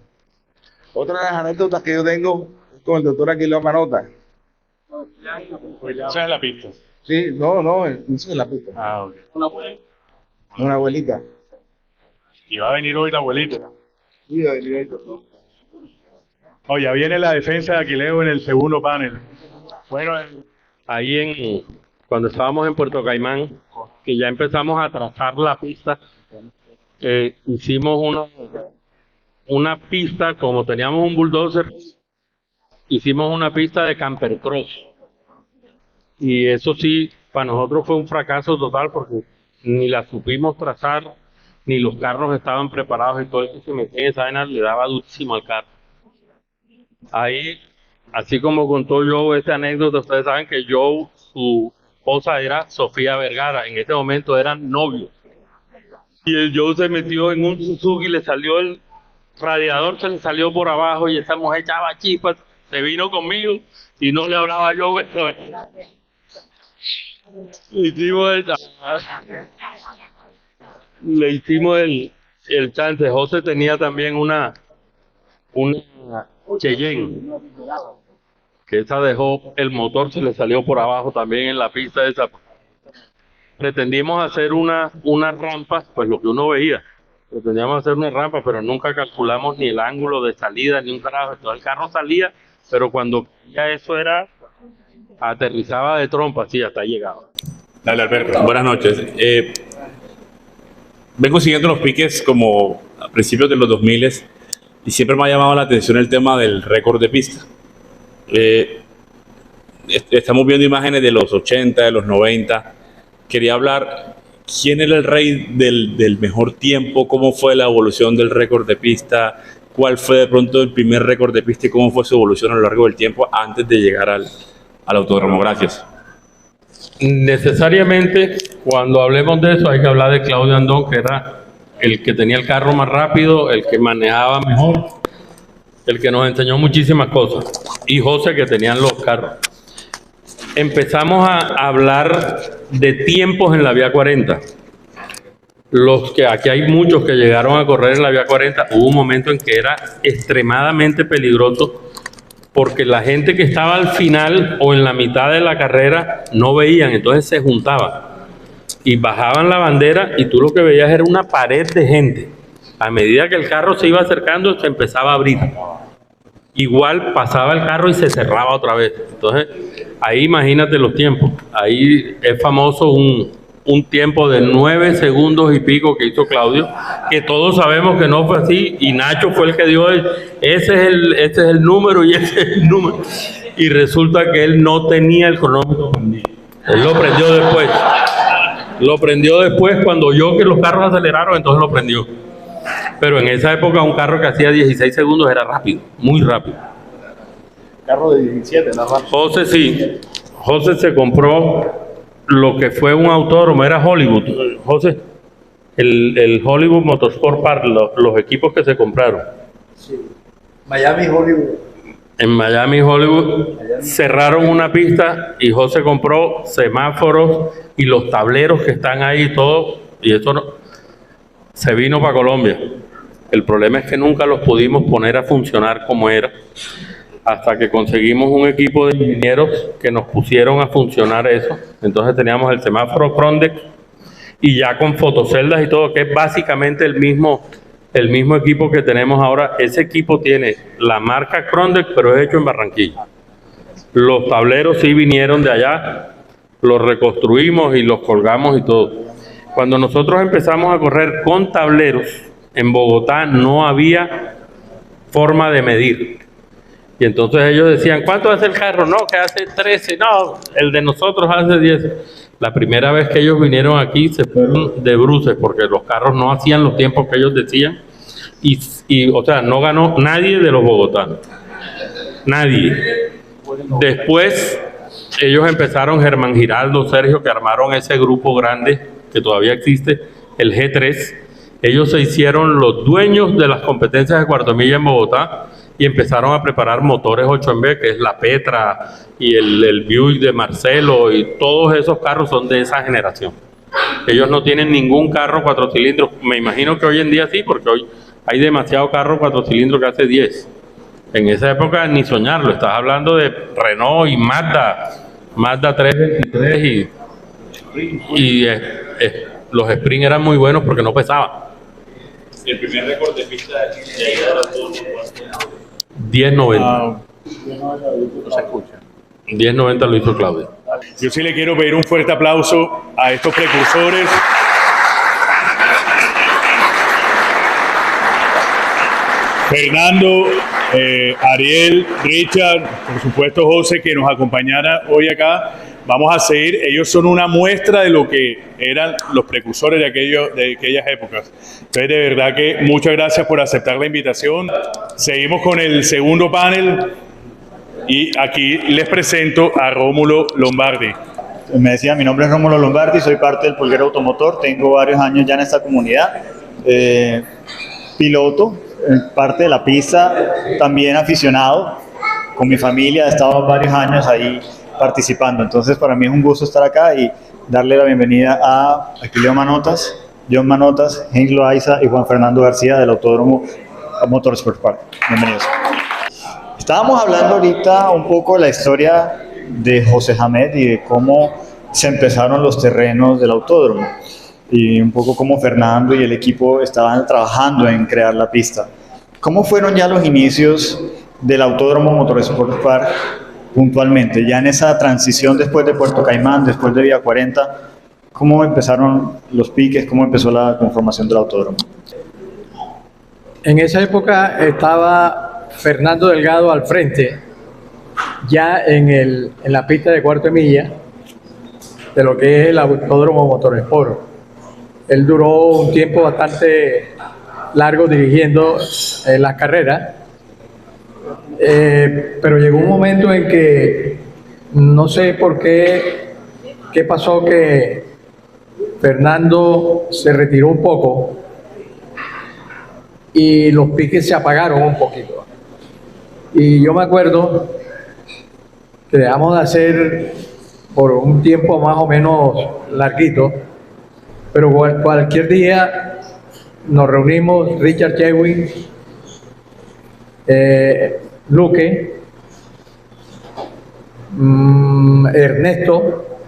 Speaker 7: Otra de las anécdotas que yo tengo es con el doctor Aquileo Manota.
Speaker 1: Esa es la pista.
Speaker 7: Sí, no, esa es la pista.
Speaker 1: Ah, ok.
Speaker 7: Una abuelita.
Speaker 1: Y va a venir hoy la abuelita.
Speaker 7: Sí,
Speaker 1: Oh, ya viene la defensa de Aquileo en el segundo panel.
Speaker 4: Bueno, ahí cuando estábamos en Puerto Caimán, que ya empezamos a trazar la pista, hicimos una pista, como teníamos un bulldozer, hicimos una pista de camper cross. Y eso sí, para nosotros fue un fracaso total porque ni la supimos trazar, ni los carros estaban preparados y todo eso se metía en esa vaina, le daba durísimo al carro. Ahí, así como contó Joe esta anécdota, ustedes saben que Joe, su esposa era Sofía Vergara, en ese momento eran novios. Y el Joe se metió en un Suzuki, le salió el radiador, se le salió por abajo y esa mujer echaba chispas, se vino conmigo y no le hablaba a Joe. Le hicimos el chance. José tenía también una Cheyenne, que esa dejó el motor, se le salió por abajo también en la pista esa. Pretendimos hacer una rampa, pues lo que uno veía, pretendíamos hacer una rampa, pero nunca calculamos ni el ángulo de salida, ni un carajo. Todo el carro salía, pero cuando ya eso era, aterrizaba de trompa, sí, hasta ahí llegaba.
Speaker 1: Dale, Alberto.
Speaker 8: Buenas noches. Vengo siguiendo los piques como a principios de los 2000 y siempre me ha llamado la atención el tema del récord de pista. Estamos viendo imágenes de los 80, de los 90. Quería hablar, ¿quién era el rey del mejor tiempo? ¿Cómo fue la evolución del récord de pista? ¿Cuál fue de pronto el primer récord de pista y cómo fue su evolución a lo largo del tiempo antes de llegar al autódromo? Gracias.
Speaker 4: Necesariamente, cuando hablemos de eso, hay que hablar de Claudio Andón, que era el que tenía el carro más rápido, el que manejaba mejor, el que nos enseñó muchísimas cosas, y José, que tenían los carros. Empezamos a hablar de tiempos en la vía 40. Aquí hay muchos que llegaron a correr en la vía 40, hubo un momento en que era extremadamente peligroso, porque la gente que estaba al final o en la mitad de la carrera no veían, entonces se juntaban y bajaban la bandera y tú lo que veías era una pared de gente. A medida que el carro se iba acercando, se empezaba a abrir. Igual pasaba el carro y se cerraba otra vez. Entonces, ahí imagínate los tiempos. Ahí es famoso un tiempo de 9 segundos y pico que hizo Claudio, que todos sabemos que no fue así, y Nacho fue el que dio ese es el número y ese es el número, y resulta que él no tenía el cronómetro prendido. Él lo prendió después cuando oyó que los carros aceleraron, entonces lo prendió. Pero en esa época un carro que hacía 16 segundos era rápido, muy rápido.
Speaker 6: Carro de 17, ¿no?
Speaker 4: José sí, José se compró lo que fue un autódromo, era Hollywood, José, el Hollywood Motorsport Park, los equipos que se compraron.
Speaker 3: Sí. Miami, Hollywood.
Speaker 4: En Miami, Hollywood, cerraron una pista y José compró semáforos y los tableros que están ahí y todo, y eso se vino para Colombia. El problema es que nunca los pudimos poner a funcionar como era, hasta que conseguimos un equipo de ingenieros que nos pusieron a funcionar eso. Entonces teníamos el semáforo Crondex y ya con fotoceldas y todo, que es básicamente el mismo equipo que tenemos ahora. Ese equipo tiene la marca Crondex, pero es hecho en Barranquilla. Los tableros sí vinieron de allá, los reconstruimos y los colgamos y todo. Cuando nosotros empezamos a correr con tableros, en Bogotá no había forma de medir. Y entonces ellos decían, ¿cuánto hace el carro? No, que hace 13. No, el de nosotros hace 10. La primera vez que ellos vinieron aquí se fueron de bruces porque los carros no hacían los tiempos que ellos decían. O sea, no ganó nadie de los bogotanos. Nadie. Después ellos empezaron, Germán Giraldo, Sergio, que armaron ese grupo grande que todavía existe, el G3. Ellos se hicieron los dueños de las competencias de cuarto milla en Bogotá y empezaron a preparar motores 8MB, que es la Petra y el Buick de Marcelo, y todos esos carros son de esa generación. Ellos no tienen ningún carro 4 cilindros. Me imagino que hoy en día sí, porque hoy hay demasiado carro 4 cilindros que hace 10. En esa época ni soñarlo. Estás hablando de Renault y Mazda 323 y los Sprint eran muy buenos porque no pesaban.
Speaker 8: El primer récord de pista de Chile era
Speaker 4: 10.90.
Speaker 1: Ah,
Speaker 8: no se escucha.
Speaker 4: 10.90 lo hizo Claudio.
Speaker 1: yo sí le quiero pedir un fuerte aplauso a estos precursores. Fernando, Ariel, Richard, por supuesto José, que nos acompañara hoy acá. Vamos a seguir, ellos son una muestra de lo que eran los precursores de aquellas épocas. Entonces, de verdad que muchas gracias por aceptar la invitación. Seguimos con el segundo panel y aquí les presento a Rómulo Lombardi.
Speaker 9: Me decía, mi nombre es Rómulo Lombardi, soy parte del Pulguero Automotor, tengo varios años ya en esta comunidad. Piloto, parte de la pista, también aficionado, con mi familia he estado varios años ahí participando, entonces para mí es un gusto estar acá y darle la bienvenida a Aquileo Manotas, John Manotas, Heinz Loaiza y Juan Fernando García del Autódromo Motorsport Park. Bienvenidos. Estábamos hablando ahorita un poco de la historia de José Hamed y de cómo se empezaron los terrenos del autódromo y un poco cómo Fernando y el equipo estaban trabajando en crear la pista. ¿Cómo fueron ya los inicios del Autódromo Motorsport Park puntualmente? Ya en esa transición después de Puerto Caimán, después de Vía 40, ¿cómo empezaron los piques? ¿Cómo empezó la conformación del autódromo?
Speaker 10: En esa época estaba Fernando Delgado al frente, ya en la pista de cuarto de milla de lo que es el Autódromo Motorsport. Él duró un tiempo bastante largo dirigiendo las carreras, pero llegó un momento en que no sé por qué pasó, que Fernando se retiró un poco y los piques se apagaron un poquito. Y yo me acuerdo que dejamos de hacer por un tiempo más o menos larguito, pero cualquier día nos reunimos, Richard Chewin, Luque, Ernesto,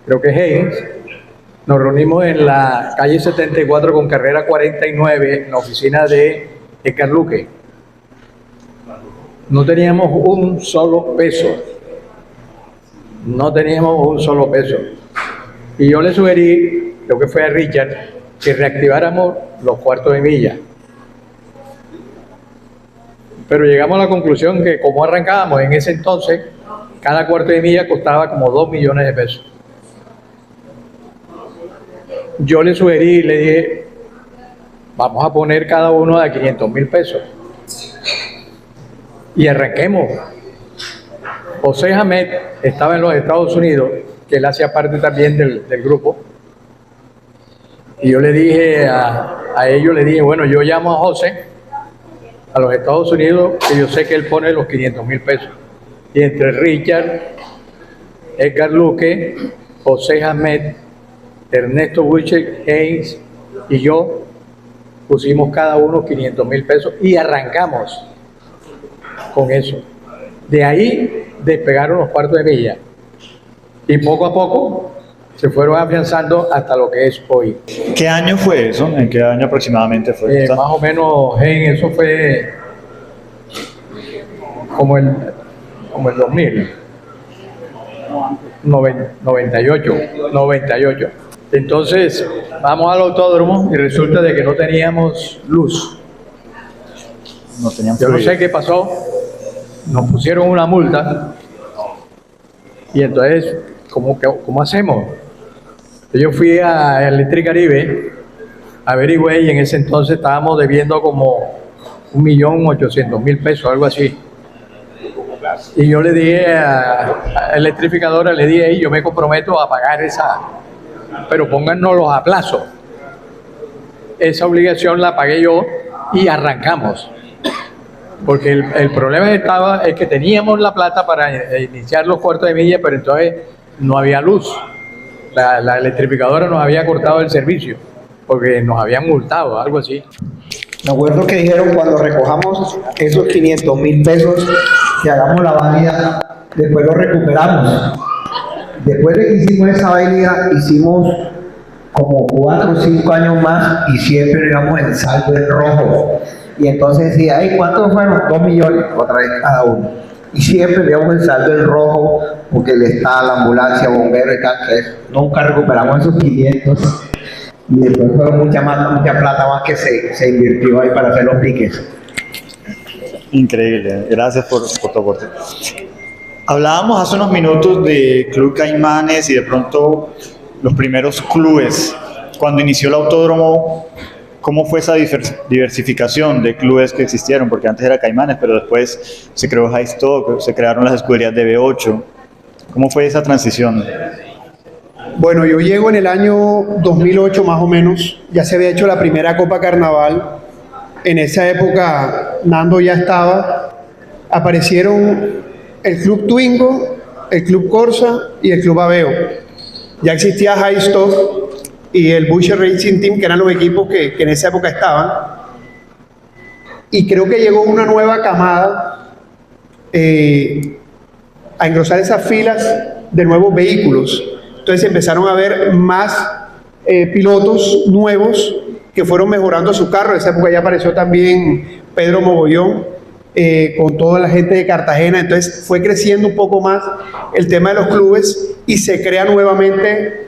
Speaker 10: creo que Heinz, nos reunimos en la calle 74 con carrera 49 en la oficina de Edgar Luque. No teníamos un solo peso. No teníamos un solo peso. Y yo le sugerí, creo que fue a Richard, que reactiváramos los cuartos de milla. Pero llegamos a la conclusión que como arrancábamos en ese entonces, cada cuarto de milla costaba como 2 millones de pesos. Yo le sugerí y le dije, vamos a poner cada uno de 500,000 pesos. Y arranquemos. José Hamed estaba en los Estados Unidos, que él hacía parte también del grupo. Y yo le dije a ellos, le dije, bueno, yo llamo a José a los Estados Unidos, que yo sé que él pone los 500,000 pesos. Y entre Richard, Edgar Luque, José Hamed, Ernesto Buche, Heinz y yo pusimos cada uno 500,000 pesos y arrancamos con eso. De ahí despegaron los cuartos de milla y poco a poco se fueron afianzando hasta lo que es hoy.
Speaker 9: ¿Qué año fue eso? ¿En qué año aproximadamente fue?
Speaker 10: Más o menos, eso fue como el 2000, 98. Entonces, vamos al autódromo y resulta de que no teníamos luz.
Speaker 9: No teníamos
Speaker 10: Yo no
Speaker 9: fluido.
Speaker 10: sé qué pasó, nos pusieron una multa y entonces, ¿cómo hacemos? Yo fui a Electricaribe, averigüé y en ese entonces estábamos debiendo como 1.800.000 pesos, algo así. Y yo le dije a Electrificadora, le dije, yo me comprometo a pagar esa, pero póngannoslos a plazo. Esa obligación la pagué yo y arrancamos. Porque el problema es que teníamos la plata para iniciar los cuartos de milla, pero entonces no había luz. La electrificadora nos había cortado el servicio, porque nos habían multado, algo así.
Speaker 11: Me acuerdo que dijeron cuando recojamos esos 500.000 pesos que hagamos la válida, después lo recuperamos. Después de que hicimos esa válida, hicimos como 4 o 5 años más y siempre íbamos en saldo en rojo. Y entonces decía, ay, ¿cuántos fueron? 2 millones, otra vez cada uno. Y siempre íbamos en saldo en rojo porque el Estado, la ambulancia, bombero y tal, entonces nunca recuperamos esos 500. Y después fueron mucha plata más que se invirtió ahí para hacer los piques.
Speaker 9: Increíble, gracias por tu aporte. Hablábamos hace unos minutos de Club Caimanes y de pronto los primeros clubes. Cuando inició el autódromo, ¿cómo fue esa diversificación de clubes que existieron? Porque antes era Caimanes, pero después se creó High Stock, se crearon las escuderías de V8. ¿Cómo fue esa transición?
Speaker 12: Bueno, yo llego en el año 2008 más o menos, ya se había hecho la primera Copa Carnaval, en esa época Nando ya estaba, aparecieron el Club Twingo, el Club Corsa y el Club Aveo. Ya existía High Stock y el Bush Racing Team, que eran los equipos que en esa época estaban, y creo que llegó una nueva camada a engrosar esas filas de nuevos vehículos. Entonces empezaron a haber más pilotos nuevos que fueron mejorando su carro. En esa época ya apareció también Pedro Mogollón con toda la gente de Cartagena. Entonces fue creciendo un poco más el tema de los clubes y se crea nuevamente,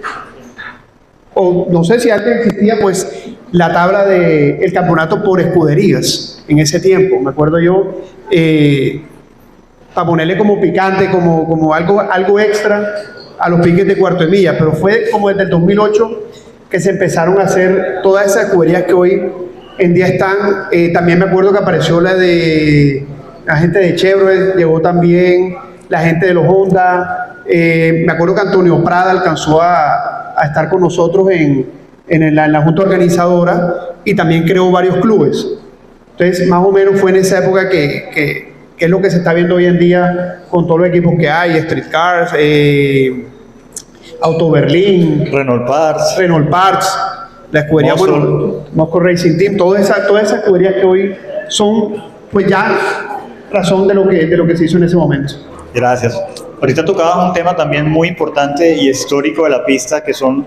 Speaker 12: o no sé si antes existía, pues la tabla del campeonato por escuderías en ese tiempo. Me acuerdo yo, para ponerle como picante, como algo extra a los piques de cuarto de milla, pero fue como desde el 2008 que se empezaron a hacer todas esas escuderías que hoy en día están. También me acuerdo que apareció la gente de Chevrolet, llegó también la gente de los Honda. Me acuerdo que Antonio Prada alcanzó a estar con nosotros en la junta organizadora y también creó varios clubes. Entonces, más o menos fue en esa época que es lo que se está viendo hoy en día con todos los equipos que hay, Street Cars, Auto Berlín,
Speaker 9: Renault
Speaker 12: Parts, la escudería, Moscow Racing Team, todas esas escuderías que hoy son, pues ya razón de lo que se hizo en ese momento.
Speaker 9: Gracias. Ahorita tocabas un tema también muy importante y histórico de la pista, que son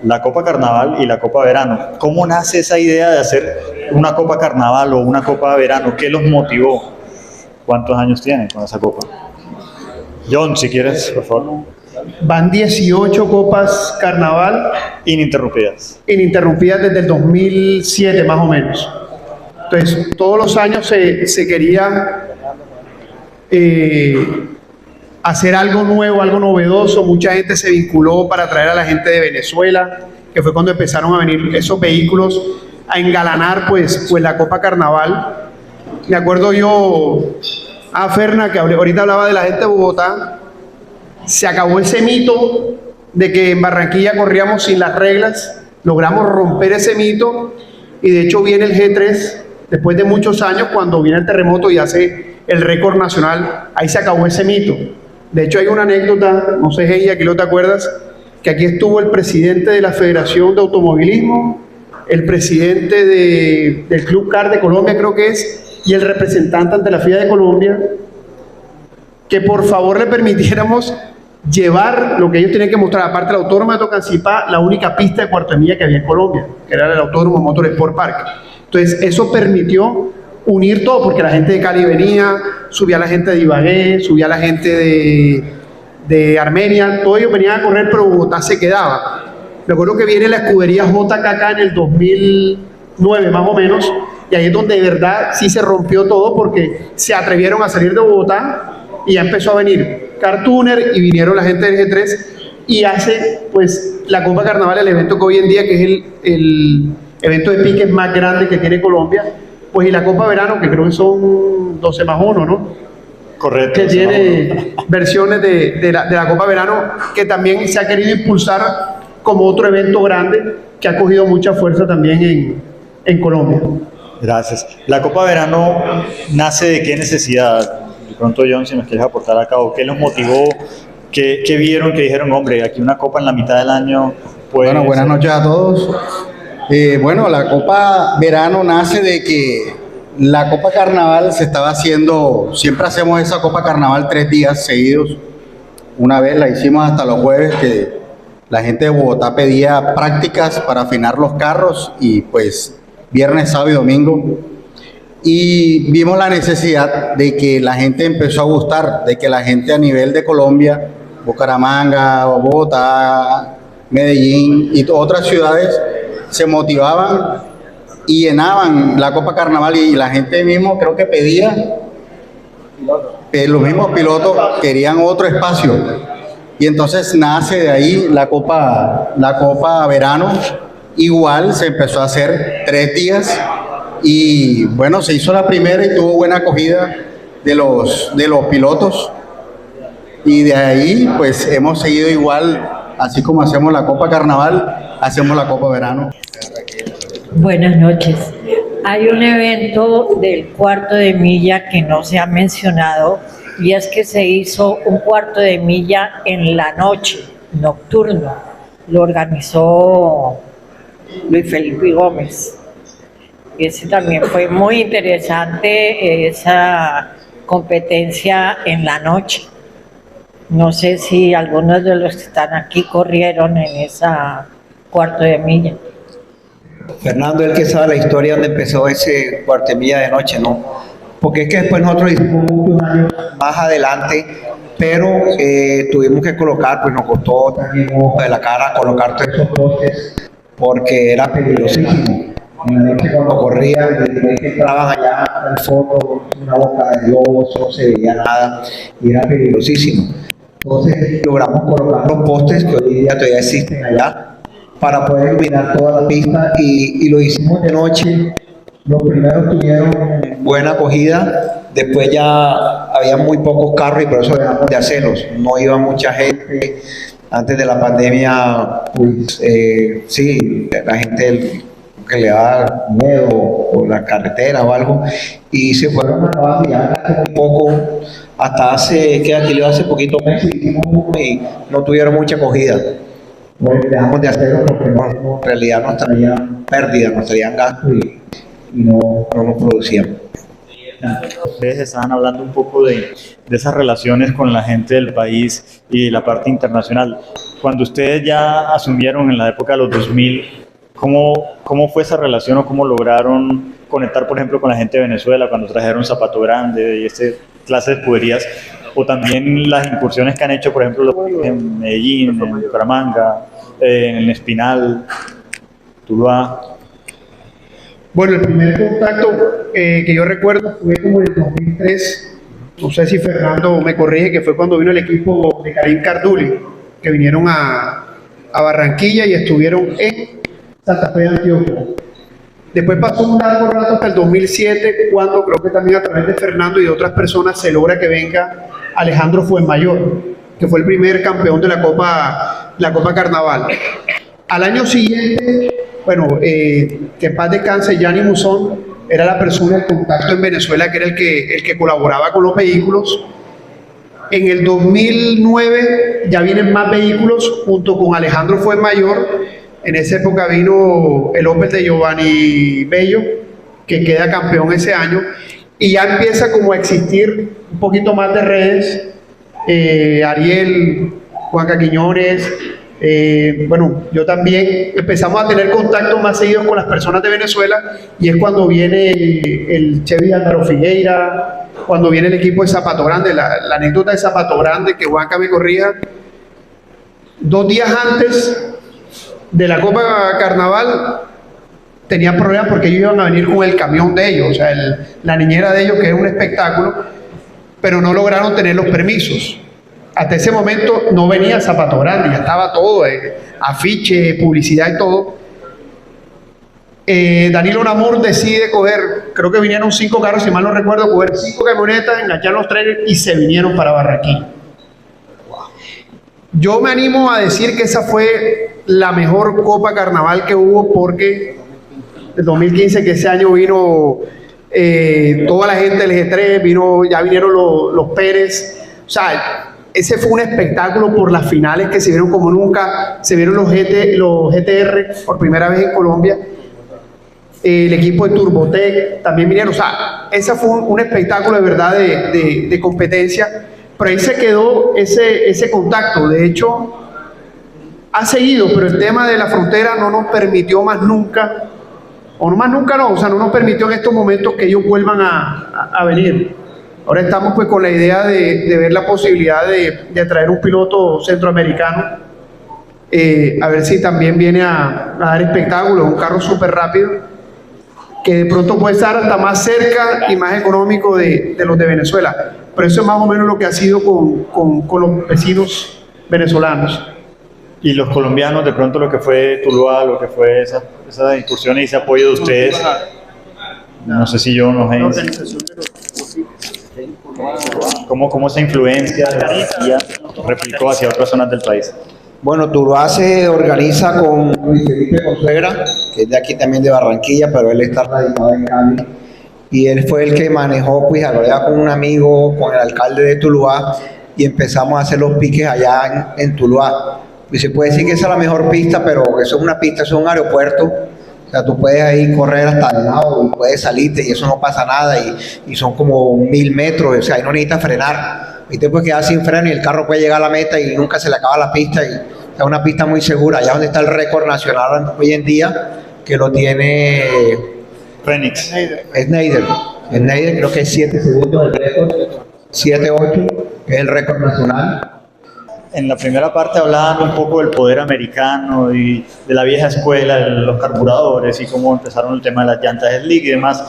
Speaker 9: la Copa Carnaval y la Copa Verano. ¿Cómo nace esa idea de hacer una Copa Carnaval o una Copa Verano? ¿Qué los motivó? ¿Cuántos años tienen con esa copa? John, si quieres, por favor.
Speaker 12: Van 18 Copas Carnaval.
Speaker 9: Ininterrumpidas.
Speaker 12: Ininterrumpidas desde el 2007 más o menos. Entonces, todos los años se quería hacer algo nuevo, algo novedoso. Mucha gente se vinculó para traer a la gente de Venezuela, que fue cuando empezaron a venir esos vehículos a engalanar pues la Copa Carnaval. Me acuerdo yo a Ferna, que ahorita hablaba de la gente de Bogotá. Se acabó ese mito de que en Barranquilla corríamos sin las reglas. Logramos romper ese mito y de hecho viene el G3 después de muchos años, cuando viene el terremoto y hace el récord nacional. Ahí se acabó ese mito. De hecho hay una anécdota, no sé, Heidi, aquí no te acuerdas, que aquí estuvo el presidente de la Federación de Automovilismo, el presidente del Club Car de Colombia, creo que es, y el representante ante la FIA de Colombia, que por favor le permitiéramos llevar lo que ellos tenían que mostrar, aparte del Autódromo de Tocancipá, la única pista de cuarto de milla que había en Colombia, que era el Autódromo Motor Sport Park. Entonces eso permitió unir todo, porque la gente de Cali venía, subía la gente de Ibagué, subía la gente de Armenia, todos ellos venían a correr, pero Bogotá se quedaba. Me acuerdo que viene la escudería JKK en el 2009 más o menos, y ahí es donde de verdad sí se rompió todo porque se atrevieron a salir de Bogotá y ya empezó a venir Cartooner y vinieron la gente del G3 y hace pues la Copa Carnaval, el evento que hoy en día que es el evento de piques más grande que tiene Colombia, pues y la Copa Verano que creo que son 12+1, ¿no?
Speaker 9: Correcto.
Speaker 12: Que tiene versiones de la Copa Verano que también se ha querido impulsar como otro evento grande que ha cogido mucha fuerza también en Colombia.
Speaker 9: Gracias. La Copa Verano nace de qué necesidad. De pronto, John, si nos quieres aportar a cabo, ¿qué los motivó? ¿Qué vieron que dijeron, hombre, aquí una copa en la mitad del año?
Speaker 13: Bueno, buenas noches a todos. Bueno, la Copa Verano nace de que la Copa Carnaval se estaba haciendo, siempre hacemos esa Copa Carnaval 3 días seguidos. Una vez la hicimos hasta los jueves, que la gente de Bogotá pedía prácticas para afinar los carros y pues viernes, sábado y domingo. Y vimos la necesidad de que la gente empezó a gustar, de que la gente a nivel de Colombia, Bucaramanga, Bogotá, Medellín y otras ciudades se motivaban y llenaban la Copa Carnaval y la gente mismo creo que pedía, los mismos pilotos querían otro espacio y entonces nace de ahí la Copa Verano. Igual se empezó a hacer 3 días y bueno, se hizo la primera y tuvo buena acogida de los pilotos y de ahí pues hemos seguido igual, así como hacemos la Copa Carnaval, hacemos la Copa Verano.
Speaker 14: Buenas noches. Hay un evento del cuarto de milla que no se ha mencionado y es que se hizo un cuarto de milla en la noche, nocturno. Lo organizó Luis Felipe Gómez. Ese también fue muy interesante, esa competencia en la noche. No sé si algunos de los que están aquí corrieron en esa cuarto de milla.
Speaker 11: Fernando, el que sabe la historia donde empezó ese cuarto de milla de noche, ¿no? Porque es que después nosotros hicimos muchos años más adelante, pero tuvimos que colocar, pues nos costó también un ojo de la cara colocar todos esos postes porque era peligrosísimo. En la noche cuando corrían, desde que entraban allá al fondo, una boca de lobo, no se veía nada y era peligrosísimo. Entonces logramos colocar los postes que hoy día todavía existen allá para poder iluminar toda la pista y lo hicimos de noche. Los primeros tuvieron buena acogida, después ya había muy pocos carros y por eso dejamos de hacerlos. No iba mucha gente. Antes de la pandemia, pues sí, la gente que le da miedo por la carretera o algo y se fueron acabando ya hace un poco, hasta hace poquito meses hicimos uno y no tuvieron mucha acogida. Pues dejamos de hacerlo porque en realidad nos traían pérdidas, nos traían gastos y no nos producían.
Speaker 9: Ustedes estaban hablando un poco de esas relaciones con la gente del país y la parte internacional. Cuando ustedes ya asumieron en la época de los 2000, ¿cómo fue esa relación o cómo lograron conectar, por ejemplo, con la gente de Venezuela cuando trajeron Zapato Grande y clase de escuderías? O también las incursiones que han hecho, por ejemplo, en Medellín, en Bucaramanga, en Espinal, Tuluá.
Speaker 12: Bueno, el primer contacto que yo recuerdo fue como en el 2003, no sé si Fernando me corrige, que fue cuando vino el equipo de Karim Carduli, que vinieron a Barranquilla y estuvieron en Santa Fe de Antioquia. Después pasó un largo rato hasta el 2007, cuando creo que también a través de Fernando y de otras personas se logra que venga Alejandro Fuenmayor, que fue el primer campeón de la Copa Carnaval. Al año siguiente, bueno, que en paz descanse, Gianni Musón era la persona de contacto en Venezuela, que era el que colaboraba con los vehículos. En el 2009 ya vienen más vehículos junto con Alejandro Fuenmayor. En esa época vino el Opel de Giovanni Bello, que queda campeón ese año, y ya empieza como a existir un poquito más de redes. Ariel, Juanca Quiñones, bueno, yo también empezamos a tener contactos más seguidos con las personas de Venezuela, y es cuando viene el Chevy Álvaro Figueira, cuando viene el equipo de Zapato Grande. La anécdota de Zapato Grande, que Juanca me corrija, 2 días antes de la Copa Carnaval tenían problemas porque ellos iban a venir con el camión de ellos, o sea, la niñera de ellos, que es un espectáculo, pero no lograron tener los permisos. Hasta ese momento no venía Zapato Grande, ya estaba todo, afiche, publicidad y todo. Danilo Namur decide coger, creo que vinieron 5 carros, si mal no recuerdo, coger 5 camionetas, enganchar los trenes y se vinieron para Barranquilla. Yo me animo a decir que esa fue la mejor Copa Carnaval que hubo, porque el 2015, que ese año vino toda la gente del G3, ya vinieron los Pérez, o sea, ese fue un espectáculo por las finales que se vieron como nunca, se vieron los GTR por primera vez en Colombia, el equipo de Turbotec también vinieron, o sea, ese fue un espectáculo de verdad de competencia, pero ahí se quedó ese contacto. De hecho, ha seguido, pero el tema de la frontera no nos permitió más nunca, o no más nunca no, o sea, no nos permitió en estos momentos que ellos vuelvan a venir. Ahora estamos pues con la idea de ver la posibilidad de traer un piloto centroamericano, a ver si también viene a dar espectáculos, un carro súper rápido, que de pronto puede estar hasta más cerca y más económico de los de Venezuela. Pero eso es más o menos lo que ha sido con los vecinos venezolanos.
Speaker 9: Y los colombianos, de pronto lo que fue Tuluá, lo que fue esa incursión y ese apoyo de ustedes, no sé si yo no sé. ¿Cómo esa influencia de la energía replicó hacia otras zonas del país?
Speaker 11: Bueno, Tuluá se organiza con Luis Felipe Consuegra, que es de aquí también de Barranquilla, pero él está radicado en Cali. Y él fue el que manejó, pues, allá con un amigo, con el alcalde de Tuluá, y empezamos a hacer los piques allá en Tuluá. Y se puede decir que esa es la mejor pista, pero eso es una pista, eso es un aeropuerto. O sea, tú puedes ahí correr hasta el lado y puedes salirte y eso no pasa nada, y son como 1000 metros, o sea, ahí no necesitas frenar. Y te puedes quedar sin freno y el carro puede llegar a la meta y nunca se le acaba la pista, y es una pista muy segura. Allá donde está el récord nacional hoy en día, que lo tiene
Speaker 9: Phoenix.
Speaker 11: Snyder, creo que es 7 segundos el récord, 7-8, que es el récord nacional.
Speaker 9: En la primera parte hablaban un poco del poder americano y de la vieja escuela, de los carburadores y cómo empezaron el tema de las llantas slick y demás.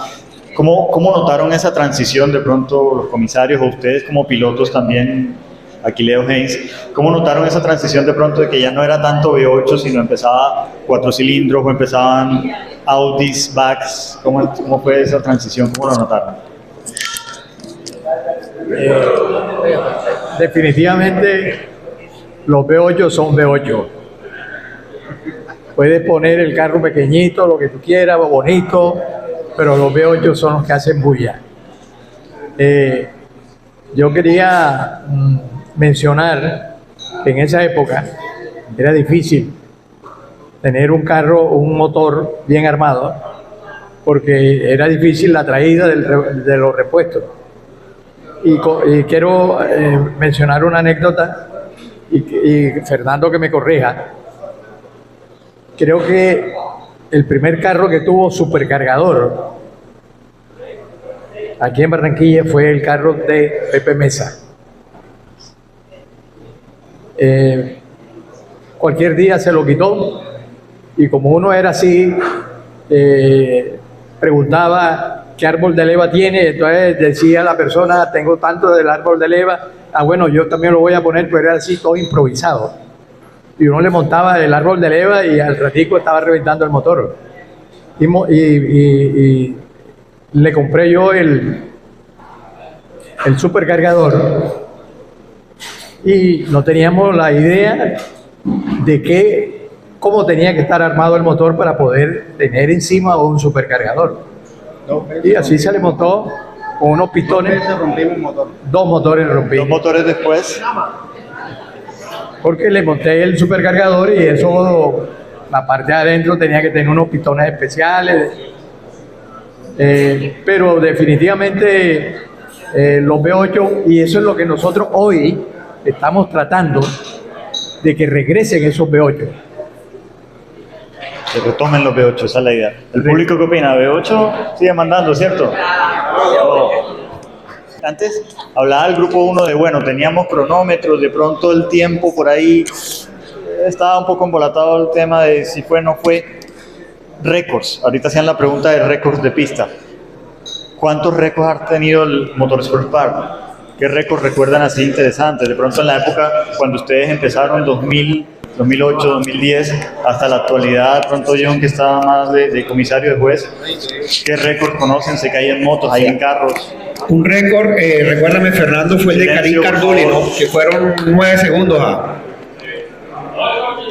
Speaker 9: ¿Cómo notaron esa transición de pronto los comisarios o ustedes como pilotos también, aquí Leo Haynes, cómo notaron esa transición de pronto de que ya no era tanto V8, sino empezaba 4 cilindros o empezaban Audis, VACs? ¿Cómo fue esa transición? ¿Cómo lo notaron?
Speaker 10: Definitivamente los V8 son V8. Puedes poner el carro pequeñito, lo que tú quieras, bonito, pero los V8 son los que hacen bulla. Yo quería mencionar que en esa época era difícil tener un carro, un motor bien armado, porque era difícil la traída de los repuestos. Y quiero mencionar una anécdota, y Fernando que me corrija. Creo que el primer carro que tuvo supercargador aquí en Barranquilla fue el carro de Pepe Mesa. Cualquier día se lo quitó, y como uno era así, preguntaba qué árbol de leva tiene, entonces decía la persona, tengo tanto del árbol de leva, bueno, yo también lo voy a poner, pero era así todo improvisado. Y uno le montaba el árbol de leva y al ratico estaba reventando el motor. Y le compré yo el supercargador, y no teníamos la idea de cómo tenía que estar armado el motor para poder tener encima un supercargador. Y así se le montó con unos pistones. Dos motores rompimos.
Speaker 9: 2 motores después.
Speaker 10: Porque le monté el supercargador y eso, la parte de adentro tenía que tener unos pistones especiales. Pero definitivamente los V8, y eso es lo que nosotros hoy estamos tratando, de que regresen esos V8.
Speaker 9: Que retomen los V8, esa es la idea. ¿El público qué opina? ¿V8 sigue mandando, cierto? Antes hablaba el grupo 1 de, bueno, teníamos cronómetros, de pronto el tiempo por ahí estaba un poco embolatado el tema de si fue o no fue. Récords, ahorita hacían la pregunta de récords de pista. ¿Cuántos récords ha tenido el Motorsport Park? ¿Qué récords recuerdan así interesantes? De pronto en la época cuando ustedes empezaron, 2000, 2008, 2010, hasta la actualidad, de pronto John, que estaba más de comisario de juez, ¿qué récords conocen? ¿Se caían motos, hay en carros?
Speaker 11: Un récord, recuérdame Fernando, fue el de Karim Carduli, ¿no? Que fueron 9 segundos.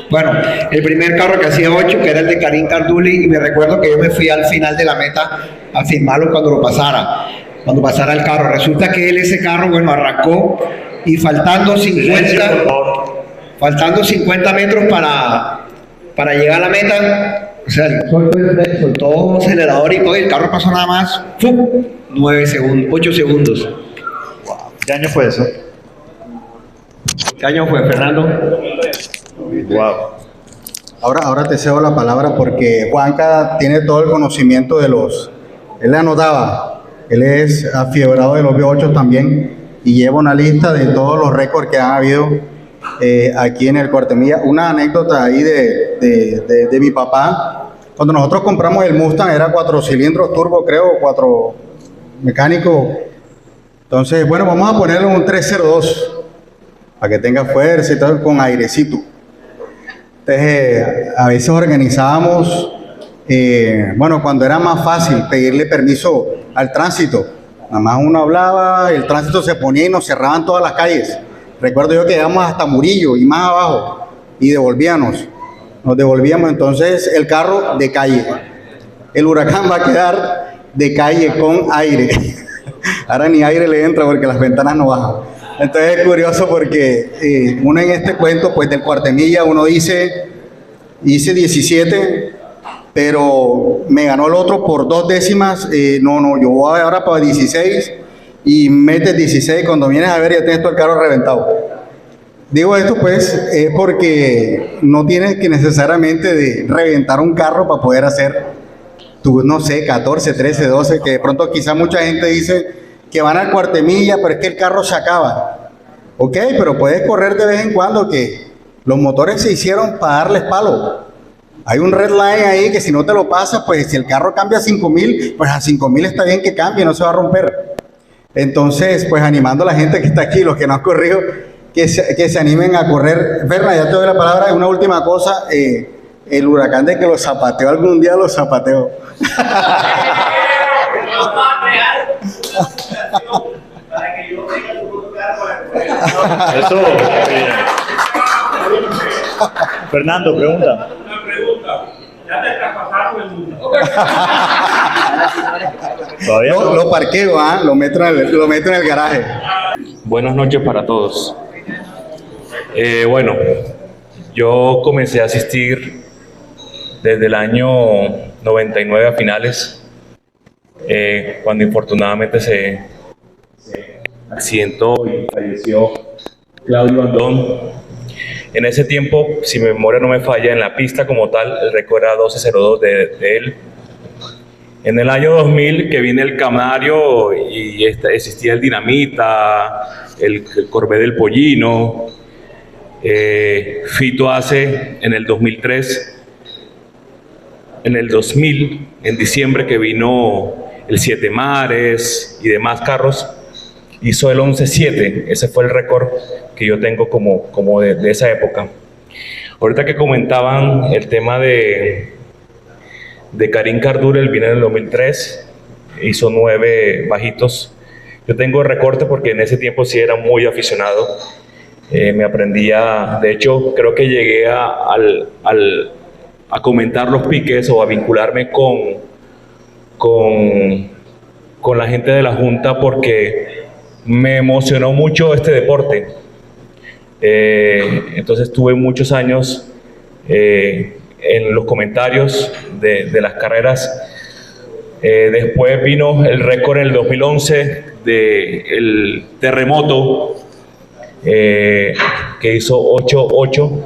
Speaker 11: Bueno, el primer carro que hacía 8, que era el de Karim Carduli, y me recuerdo que yo me fui al final de la meta a firmarlo cuando pasara el carro. Resulta que ese carro, bueno, arrancó y faltando 50 metros para llegar a la meta, o sea, soltó acelerador y todo, y el carro pasó nada más, ¡fum! 9 segundos, 8 segundos.
Speaker 9: Wow. ¿Qué año fue eso?
Speaker 11: ¿Qué año fue, Fernando?
Speaker 9: Wow.
Speaker 13: Ahora te cedo la palabra porque Juanca tiene todo el conocimiento de los... Él le anotaba, él es afiebrado de los V8 también y lleva una lista de todos los récords que han habido aquí en el Cuartemilla. Una anécdota ahí de mi papá. Cuando nosotros compramos el Mustang era 4 cilindros turbo, creo, 4 mecánico. Entonces, bueno, vamos a ponerle un 302 para que tenga fuerza y todo, con airecito. Entonces, a veces organizábamos, bueno, cuando era más fácil pedirle permiso al tránsito. Nada más uno hablaba, el tránsito se ponía y nos cerraban todas las calles. Recuerdo yo que íbamos hasta Murillo y más abajo y nos devolvíamos. Entonces, el carro de calle. El Huracán va a quedar de calle con aire. Ahora ni aire le entra porque las ventanas no bajan. Entonces es curioso porque uno en este cuento pues del Cuartemilla uno dice, hice 17, pero me ganó el otro por 2 décimas, no, yo voy ahora para 16 y metes 16, cuando vienes a ver ya tienes todo el carro reventado. Digo esto pues porque no tienes que necesariamente de reventar un carro para poder hacer, no sé, 14, 13, 12, que de pronto quizá mucha gente dice que van al Cuartemilla, pero es que el carro se acaba. Ok, pero puedes correr de vez en cuando, que los motores se hicieron para darles palo. Hay un red line ahí que si no te lo pasas, pues si el carro cambia a 5,000, pues a 5,000 está bien que cambie, no se va a romper. Entonces, pues animando a la gente que está aquí, los que no han corrido, que se animen a correr. Berna, ya te doy la palabra. Una última cosa, el Huracán de que lo zapateó algún día, lo zapateó.
Speaker 9: Eso. Fernando, pregunta.
Speaker 15: Una pregunta. Ya te traspasaron el mundo.
Speaker 9: Todavía no.
Speaker 13: Lo parqueo, lo meto en el garaje.
Speaker 16: Buenas noches para todos. Bueno, yo comencé a asistir desde el año 99 a finales, cuando infortunadamente se accidentó y falleció Claudio Andón. En ese tiempo, si mi memoria no me falla, en la pista como tal, el récord era 12.02 de él. En el año 2000, que viene el Canario y existía el Dinamita, el Corvette del Pollino, Fito hace en el 2003, en el 2000, en diciembre, que vino el Siete Mares y demás carros, hizo el 11.7. Ese fue el récord que yo tengo como de esa época. Ahorita que comentaban el tema de Karim Carduli, él vino en el 2003, hizo 9 bajitos. Yo tengo el recorte porque en ese tiempo sí era muy aficionado. Me aprendía, de hecho, creo que llegué a comentar los piques o a vincularme con la gente de la Junta porque me emocionó mucho este deporte. Entonces tuve muchos años en los comentarios de las carreras. Después vino el récord en el 2011 del terremoto, que hizo 8.8,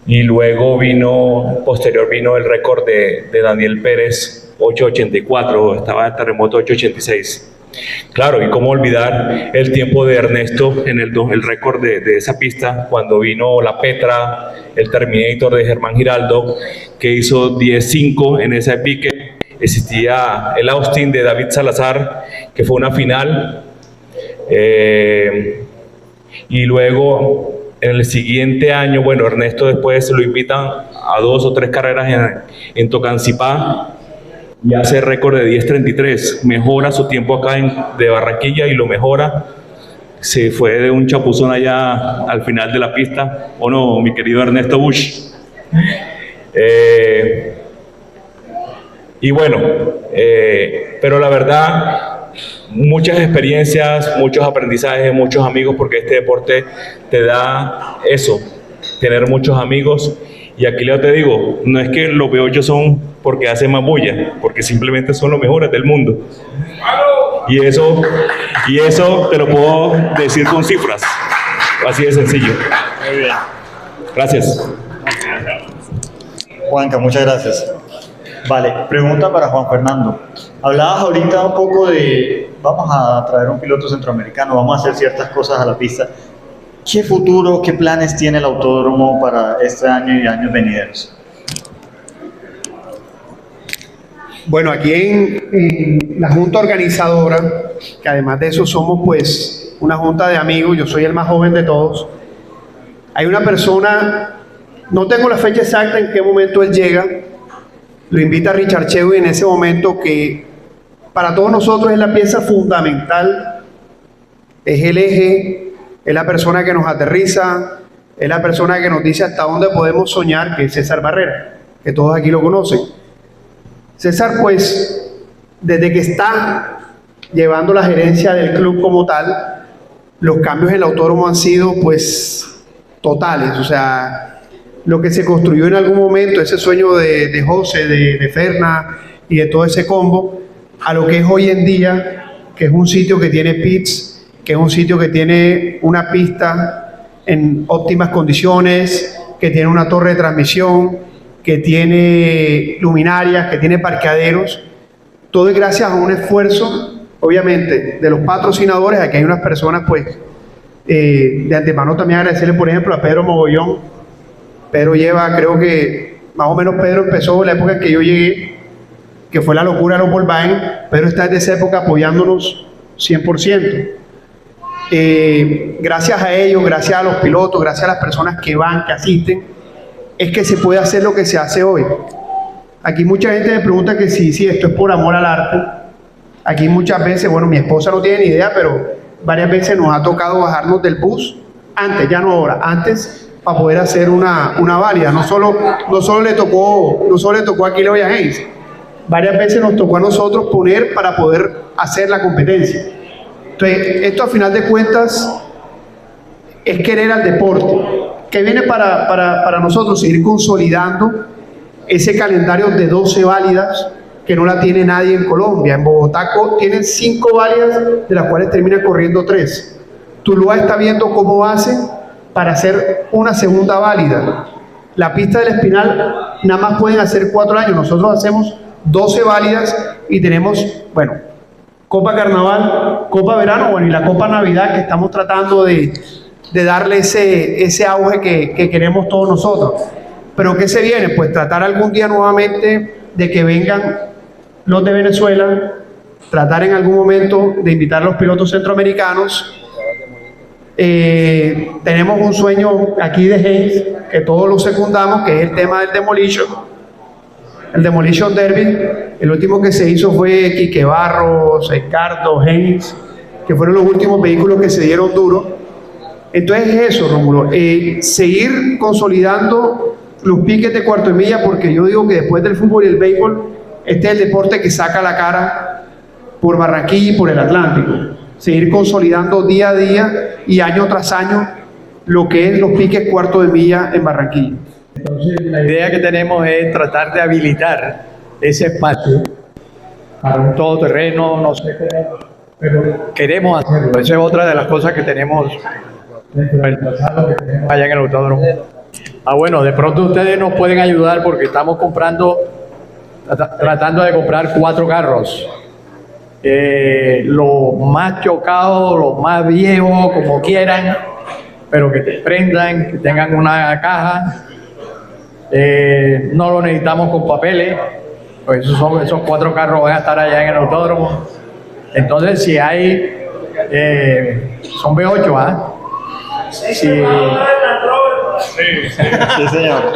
Speaker 16: y luego posterior vino el récord de Daniel Pérez, 8.84, estaba el terremoto 8.86. Claro, y cómo olvidar el tiempo de Ernesto en el récord de esa pista, cuando vino la Petra, el Terminator de Germán Giraldo, que hizo 10.5 en ese pique. Existía el Austin de David Salazar, que fue una final. Y luego, en el siguiente año, bueno, Ernesto después lo invitan a 2 o 3 carreras en Tocancipá, y hace récord de 10.33, mejora su tiempo acá de Barranquilla y lo mejora. Se fue de un chapuzón allá al final de la pista, ¿o no, mi querido Ernesto Bush? Y bueno, pero la verdad, muchas experiencias, muchos aprendizajes, muchos amigos, porque este deporte te da eso, tener muchos amigos. Y aquí te digo, no es que los B8 son porque hacen más bulla, porque simplemente son los mejores del mundo. Y eso te lo puedo decir con cifras, así de sencillo.
Speaker 9: Muy bien.
Speaker 16: Gracias.
Speaker 9: Juanca, muchas gracias. Vale, pregunta para Juan Fernando. Hablabas ahorita un poco de, vamos a traer un piloto centroamericano, vamos a hacer ciertas cosas a la pista. ¿Qué futuro, qué planes tiene el autódromo para este año y años venideros?
Speaker 12: Bueno, aquí en la junta organizadora, que además de eso somos pues una junta de amigos, yo soy el más joven de todos, hay una persona, no tengo la fecha exacta en qué momento él llega, lo invita Richard Chevy en ese momento, que para todos nosotros es la pieza fundamental, es el eje, es la persona que nos aterriza, es la persona que nos dice hasta dónde podemos soñar, que es César Barrera, que todos aquí lo conocen. César, pues, desde que está llevando la gerencia del club como tal, los cambios en el autódromo han sido, pues, totales. O sea, lo que se construyó en algún momento, ese sueño de José, de Ferna y de todo ese combo, a lo que es hoy en día, que es un sitio que tiene pits, que es un sitio que tiene una pista en óptimas condiciones, que tiene una torre de transmisión, que tiene luminarias, que tiene parqueaderos. Todo es gracias a un esfuerzo, obviamente, de los patrocinadores. Aquí hay unas personas, pues, de antemano también agradecerle, por ejemplo, a Pedro Mogollón. Pedro lleva, creo que, más o menos Pedro empezó en la época en que yo llegué, que fue la locura de los Volkswagen. Pedro está desde esa época apoyándonos 100%. Gracias a ellos, gracias a los pilotos, gracias a las personas que van, que asisten, es que se puede hacer lo que se hace hoy. Aquí mucha gente me pregunta que si esto es por amor al arte. Aquí muchas veces, bueno, mi esposa no tiene ni idea, pero varias veces nos ha tocado bajarnos del bus, antes, ya no ahora, antes, para poder hacer una válida. No solo le tocó aquí Leo y a Hayes, varias veces nos tocó a nosotros poner para poder hacer la competencia. Entonces, esto a final de cuentas es querer al deporte, que viene para nosotros seguir consolidando ese calendario de 12 válidas que no la tiene nadie en Colombia. En Bogotá tienen 5 válidas, de las cuales terminan corriendo 3. Tuluá está viendo cómo hace para hacer una segunda válida. La pista del Espinal nada más pueden hacer 4 años, nosotros hacemos 12 válidas y tenemos, bueno, Copa Carnaval, Copa Verano, bueno, y la Copa Navidad, que estamos tratando de darle ese auge que queremos todos nosotros. Pero ¿qué se viene? Pues tratar algún día nuevamente de que vengan los de Venezuela, tratar en algún momento de invitar a los pilotos centroamericanos. Tenemos un sueño aquí de Hayes, que todos lo secundamos, que es el tema del Demolition. El Demolition Derby, el último que se hizo fue Quique Barros, Ricardo, Hayes, que fueron los últimos vehículos que se dieron duro. Entonces es eso, Rómulo, seguir consolidando los piques de cuarto de milla, porque yo digo que después del fútbol y el béisbol, este es el deporte que saca la cara por Barranquilla y por el Atlántico. Seguir consolidando día a día y año tras año lo que es los piques cuarto de milla en Barranquilla.
Speaker 10: Entonces, la idea que tenemos es tratar de habilitar ese espacio para un todoterreno, no sé cómo, pero queremos hacerlo. Esa es otra de las cosas que tenemos dentro del trazado que tenemos allá en el autódromo. Bueno, de pronto ustedes nos pueden ayudar porque estamos tratando de comprar 4 carros. los más chocados, los más viejos, como quieran, pero que te prendan, que tengan una caja. No lo necesitamos con papeles, pues esos 4 carros van a estar allá en el autódromo. Entonces, si hay, son V8, ¿ah? Sí, señor.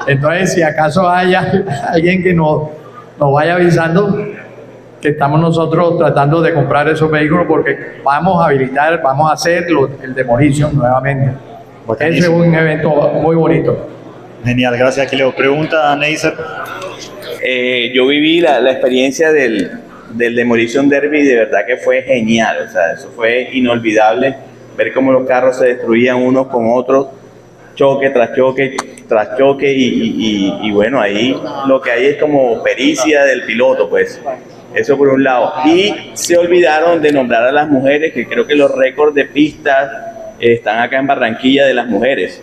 Speaker 10: Entonces, si acaso haya alguien que nos vaya avisando, que estamos nosotros tratando de comprar esos vehículos, porque vamos a habilitar, vamos a hacer el Demolition nuevamente. Ese es un evento muy bonito.
Speaker 9: Genial, gracias, Aquileo. Pregunta, Neisser.
Speaker 17: Yo viví la experiencia del Demolition Derby y de verdad que fue genial, o sea, eso fue inolvidable, ver cómo los carros se destruían unos con otros, choque tras choque tras choque y bueno, ahí lo que hay es como pericia del piloto, pues, eso por un lado. Y se olvidaron de nombrar a las mujeres, que creo que los récords de pistas están acá en Barranquilla de las mujeres.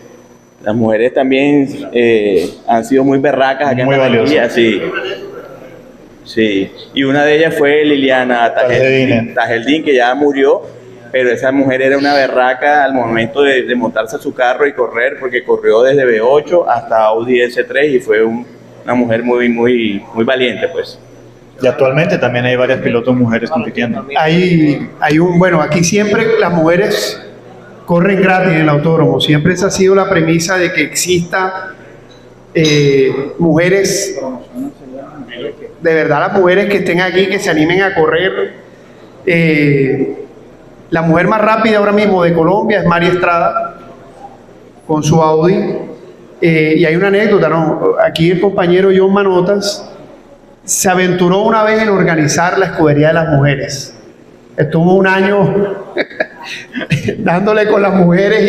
Speaker 17: Las mujeres también han sido muy berracas acá en Barranquilla, sí. Sí, y una de ellas fue Liliana Tajeldín, que ya murió, pero esa mujer era una berraca al momento de montarse a su carro y correr, porque corrió desde V8 hasta Audi S3 y fue una mujer muy valiente, pues.
Speaker 9: Y actualmente también hay varias pilotos mujeres compitiendo.
Speaker 12: Bueno, aquí siempre las mujeres corren gratis en el autódromo. Siempre esa ha sido la premisa de que exista mujeres, de verdad las mujeres que estén aquí, que se animen a correr. La mujer más rápida ahora mismo de Colombia es Mari Estrada, con su Audi. Y hay una anécdota, ¿no? Aquí el compañero John Manotas se aventuró una vez en organizar la escudería de las mujeres. Estuvo un año dándole con las mujeres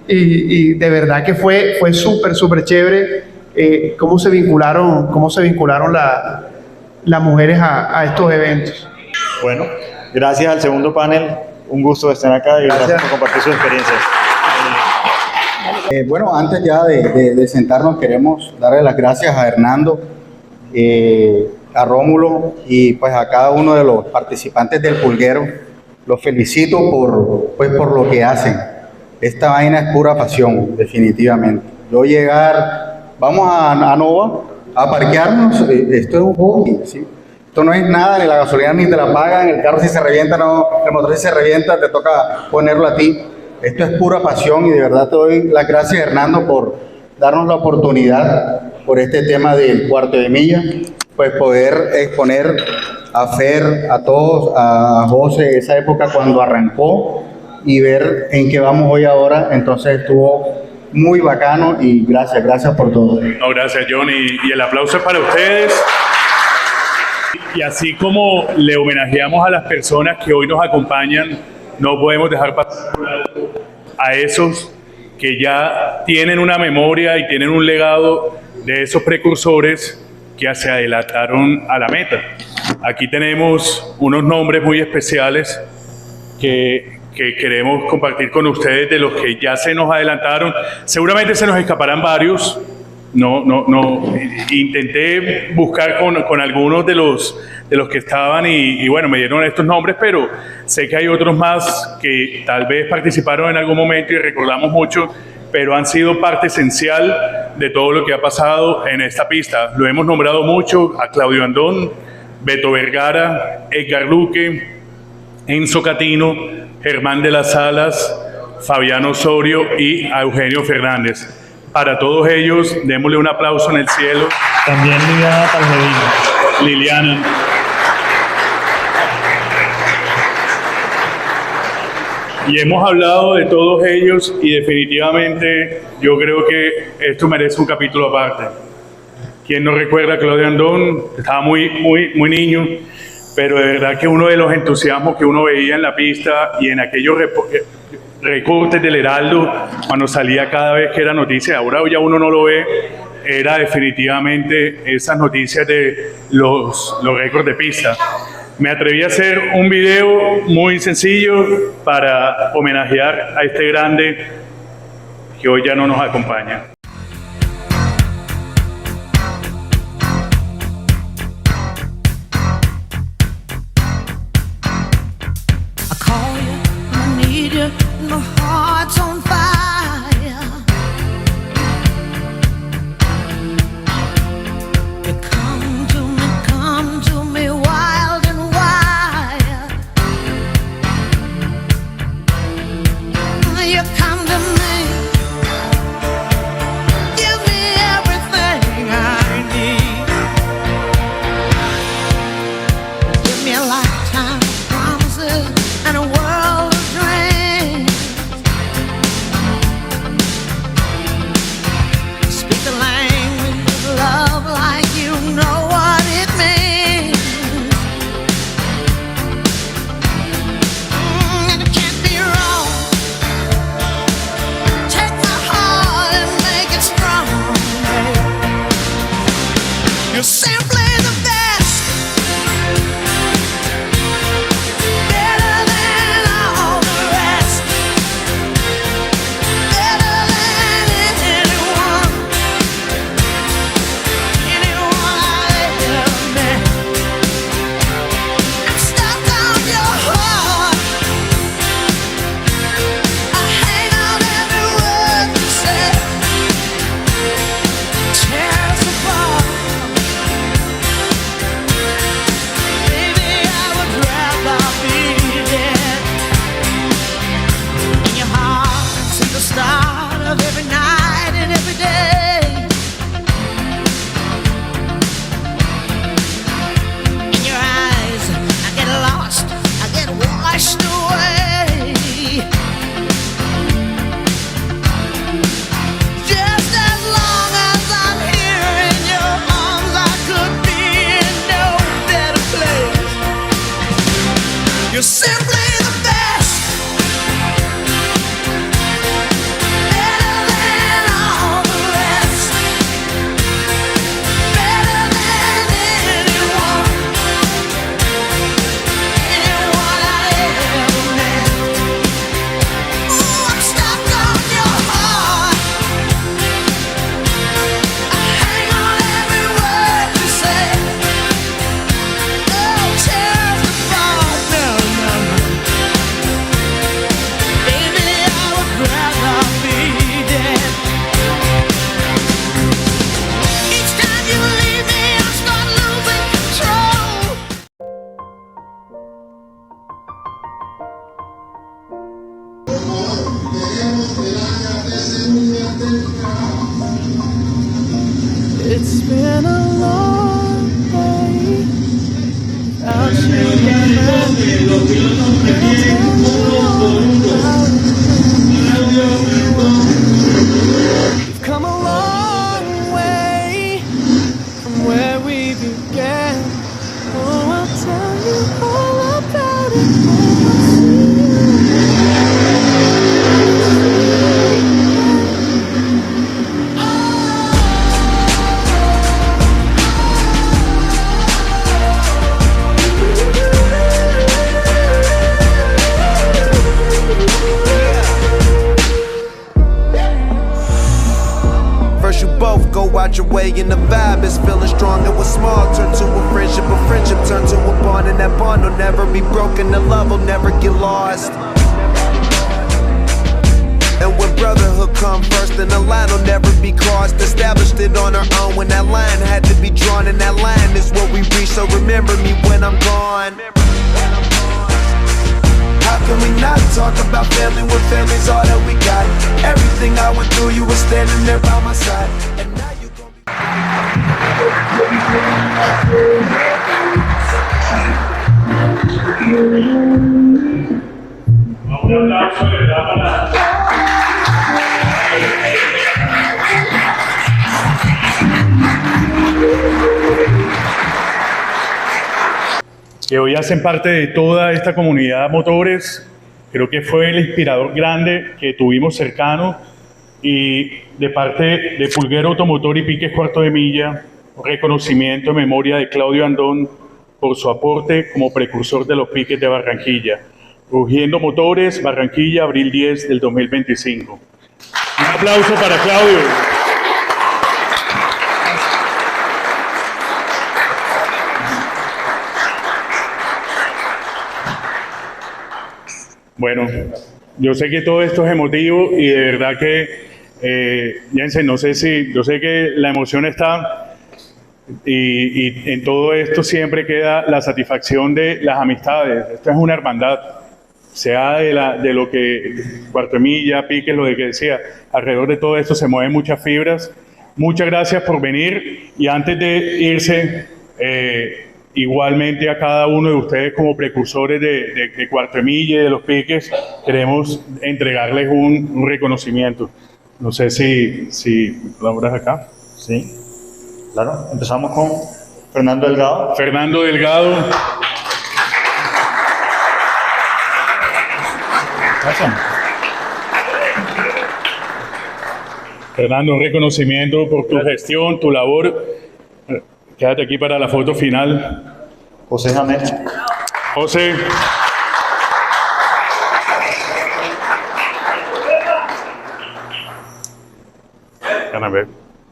Speaker 12: y de verdad que fue súper chévere cómo se vincularon las mujeres a estos eventos.
Speaker 9: Bueno, gracias al segundo panel, un gusto estar acá y gracias por compartir sus experiencias.
Speaker 13: Bueno, antes ya de sentarnos, queremos darle las gracias a Hernando, a Rómulo y pues a cada uno de los participantes del pulguero. Los felicito por lo que hacen. Esta vaina es pura pasión, definitivamente. Yo vamos a Nova a parquearnos, esto es un hobby, ¿sí? Esto no es nada, ni la gasolina ni te la pagan, el carro si se revienta, el motor si se revienta, te toca ponerlo a ti. Esto es pura pasión y de verdad te doy las gracias, Hernando, por darnos la oportunidad por este tema del cuarto de milla, pues poder exponer a Fer, a todos, a José, esa época cuando arrancó y ver en qué vamos hoy ahora. Entonces estuvo muy bacano y gracias por todo.
Speaker 1: No, gracias, John, y el aplauso es para ustedes. Y así como le homenajeamos a las personas que hoy nos acompañan, no podemos dejar pasar a esos que ya tienen una memoria y tienen un legado de esos precursores que se adelantaron a la meta. Aquí tenemos unos nombres muy especiales que queremos compartir con ustedes, de los que ya se nos adelantaron. Seguramente se nos escaparán varios. Intenté buscar con algunos de los que estaban y bueno, me dieron estos nombres, pero sé que hay otros más que tal vez participaron en algún momento y recordamos mucho, pero han sido parte esencial de todo lo que ha pasado en esta pista. Lo hemos nombrado mucho a Claudio Andón, Beto Vergara, Edgar Luque, Enzo Catino, Germán de las Salas, Fabián Osorio y a Eugenio Fernández. Para todos ellos, démosle un aplauso en el cielo.
Speaker 9: También Liliana Tajeldín.
Speaker 1: Liliana. Y hemos hablado de todos ellos y definitivamente yo creo que esto merece un capítulo aparte. ¿Quién no recuerda a Claudio Andón? Estaba muy niño, pero de verdad que uno de los entusiasmos que uno veía en la pista y en aquellos recortes del Heraldo, cuando salía cada vez que era noticia, ahora ya uno no lo ve, era definitivamente esas noticias de los récords de pista. Me atreví a hacer un video muy sencillo para homenajear a este grande que hoy ya no nos acompaña.
Speaker 18: It's been a long day without you, we've come a long way from where we began. Oh, I'll tell you all about it when I see
Speaker 19: First you both go out your way and the vibe is feeling strong. It was small, turned to a friendship turned to a bond, and that bond will never be broken, the love will never get lost. And when brotherhood come first, then the line will never be crossed. Established it on our own when that line had to be drawn, and that line is what we reach, so remember me when I'm gone. How can we not talk about family when family's all that we got? Everything I went through, you were standing there by my side. And now you gon'
Speaker 1: que hoy hacen parte de toda esta comunidad motores. Creo que fue el inspirador grande que tuvimos cercano, y de parte de Pulguero Automotor y Piques Cuarto de Milla, reconocimiento en memoria de Claudio Andón por su aporte como precursor de los piques de Barranquilla. Rugiendo Motores, Barranquilla, abril 10 del 2025. Un aplauso para Claudio. Bueno, yo sé que todo esto es emotivo y de verdad que, Jensen, no sé si, yo sé que la emoción está y en todo esto siempre queda la satisfacción de las amistades. Esto es una hermandad, sea de lo que Cuarto de Milla, Piques, lo de que decía, alrededor de todo esto se mueven muchas fibras. Muchas gracias por venir, y antes de irse, igualmente a cada uno de ustedes como precursores de Cuarto de Milla y de los Piques, queremos entregarles un reconocimiento. No sé si colaboras acá.
Speaker 9: Sí, claro. Empezamos con Fernando Delgado.
Speaker 1: Fernando Delgado. Gracias. Fernando, un reconocimiento por tu gestión, tu labor. Quédate aquí para la foto final.
Speaker 9: José Jamet.
Speaker 1: José.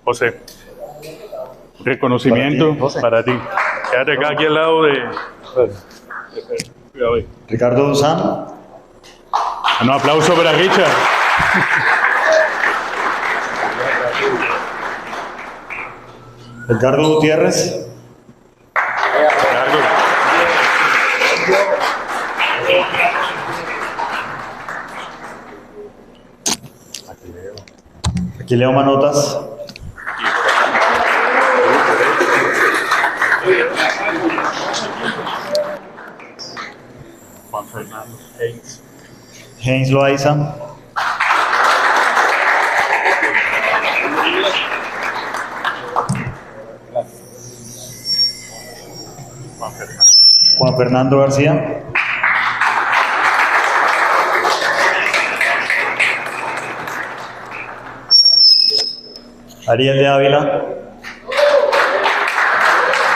Speaker 1: José. Reconocimiento para ti. Quédate acá, aquí al lado de...
Speaker 9: Ricardo Duzán.
Speaker 1: Un aplauso para Richard.
Speaker 9: Ricardo Gutiérrez. Aquí leo Manotas.
Speaker 1: Juan Fernando Haynes.
Speaker 9: Haynes Loaiza. Juan Fernando García. Ariel de Ávila.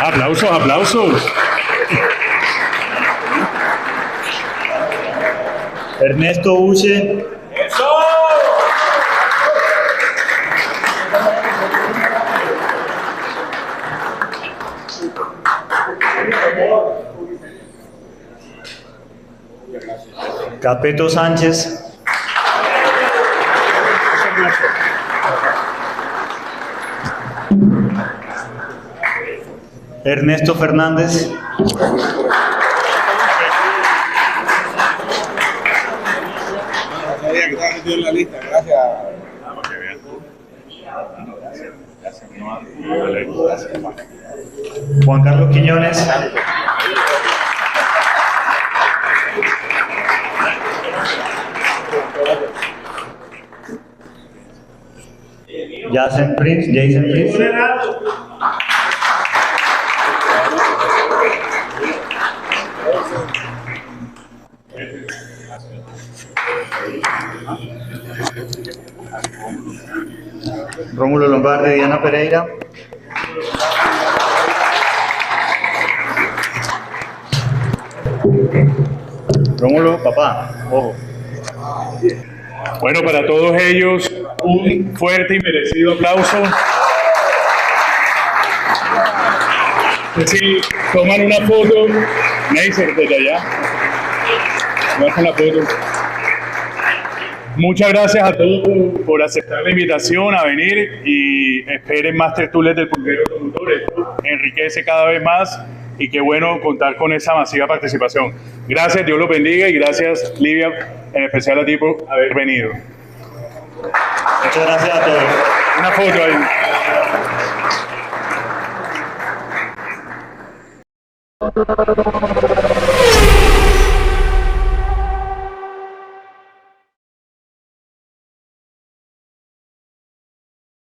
Speaker 1: Aplausos, aplausos.
Speaker 9: Ernesto Uche. Capeto Sánchez. Ernesto Fernández.
Speaker 7: Sabía que estaba metido en la lista, gracias.
Speaker 1: Gracias.
Speaker 9: Gracias, hermano. Juan Carlos Quiñones. Jason Prince. Rómulo Lombardi, Diana Pereira. Rómulo, papá, ojo.
Speaker 1: Bueno, para todos ellos, un fuerte y merecido aplauso. Si toman una foto, Neisser, desde allá. Toman la foto. Muchas gracias a todos por aceptar la invitación a venir y esperen más tertulias del Pulguero Automotor. Esto enriquece cada vez más y qué bueno contar con esa masiva participación. Gracias, Dios los bendiga y gracias, Livia, en especial a ti por haber venido.
Speaker 9: Muchas gracias a todos.
Speaker 1: Una foto ahí.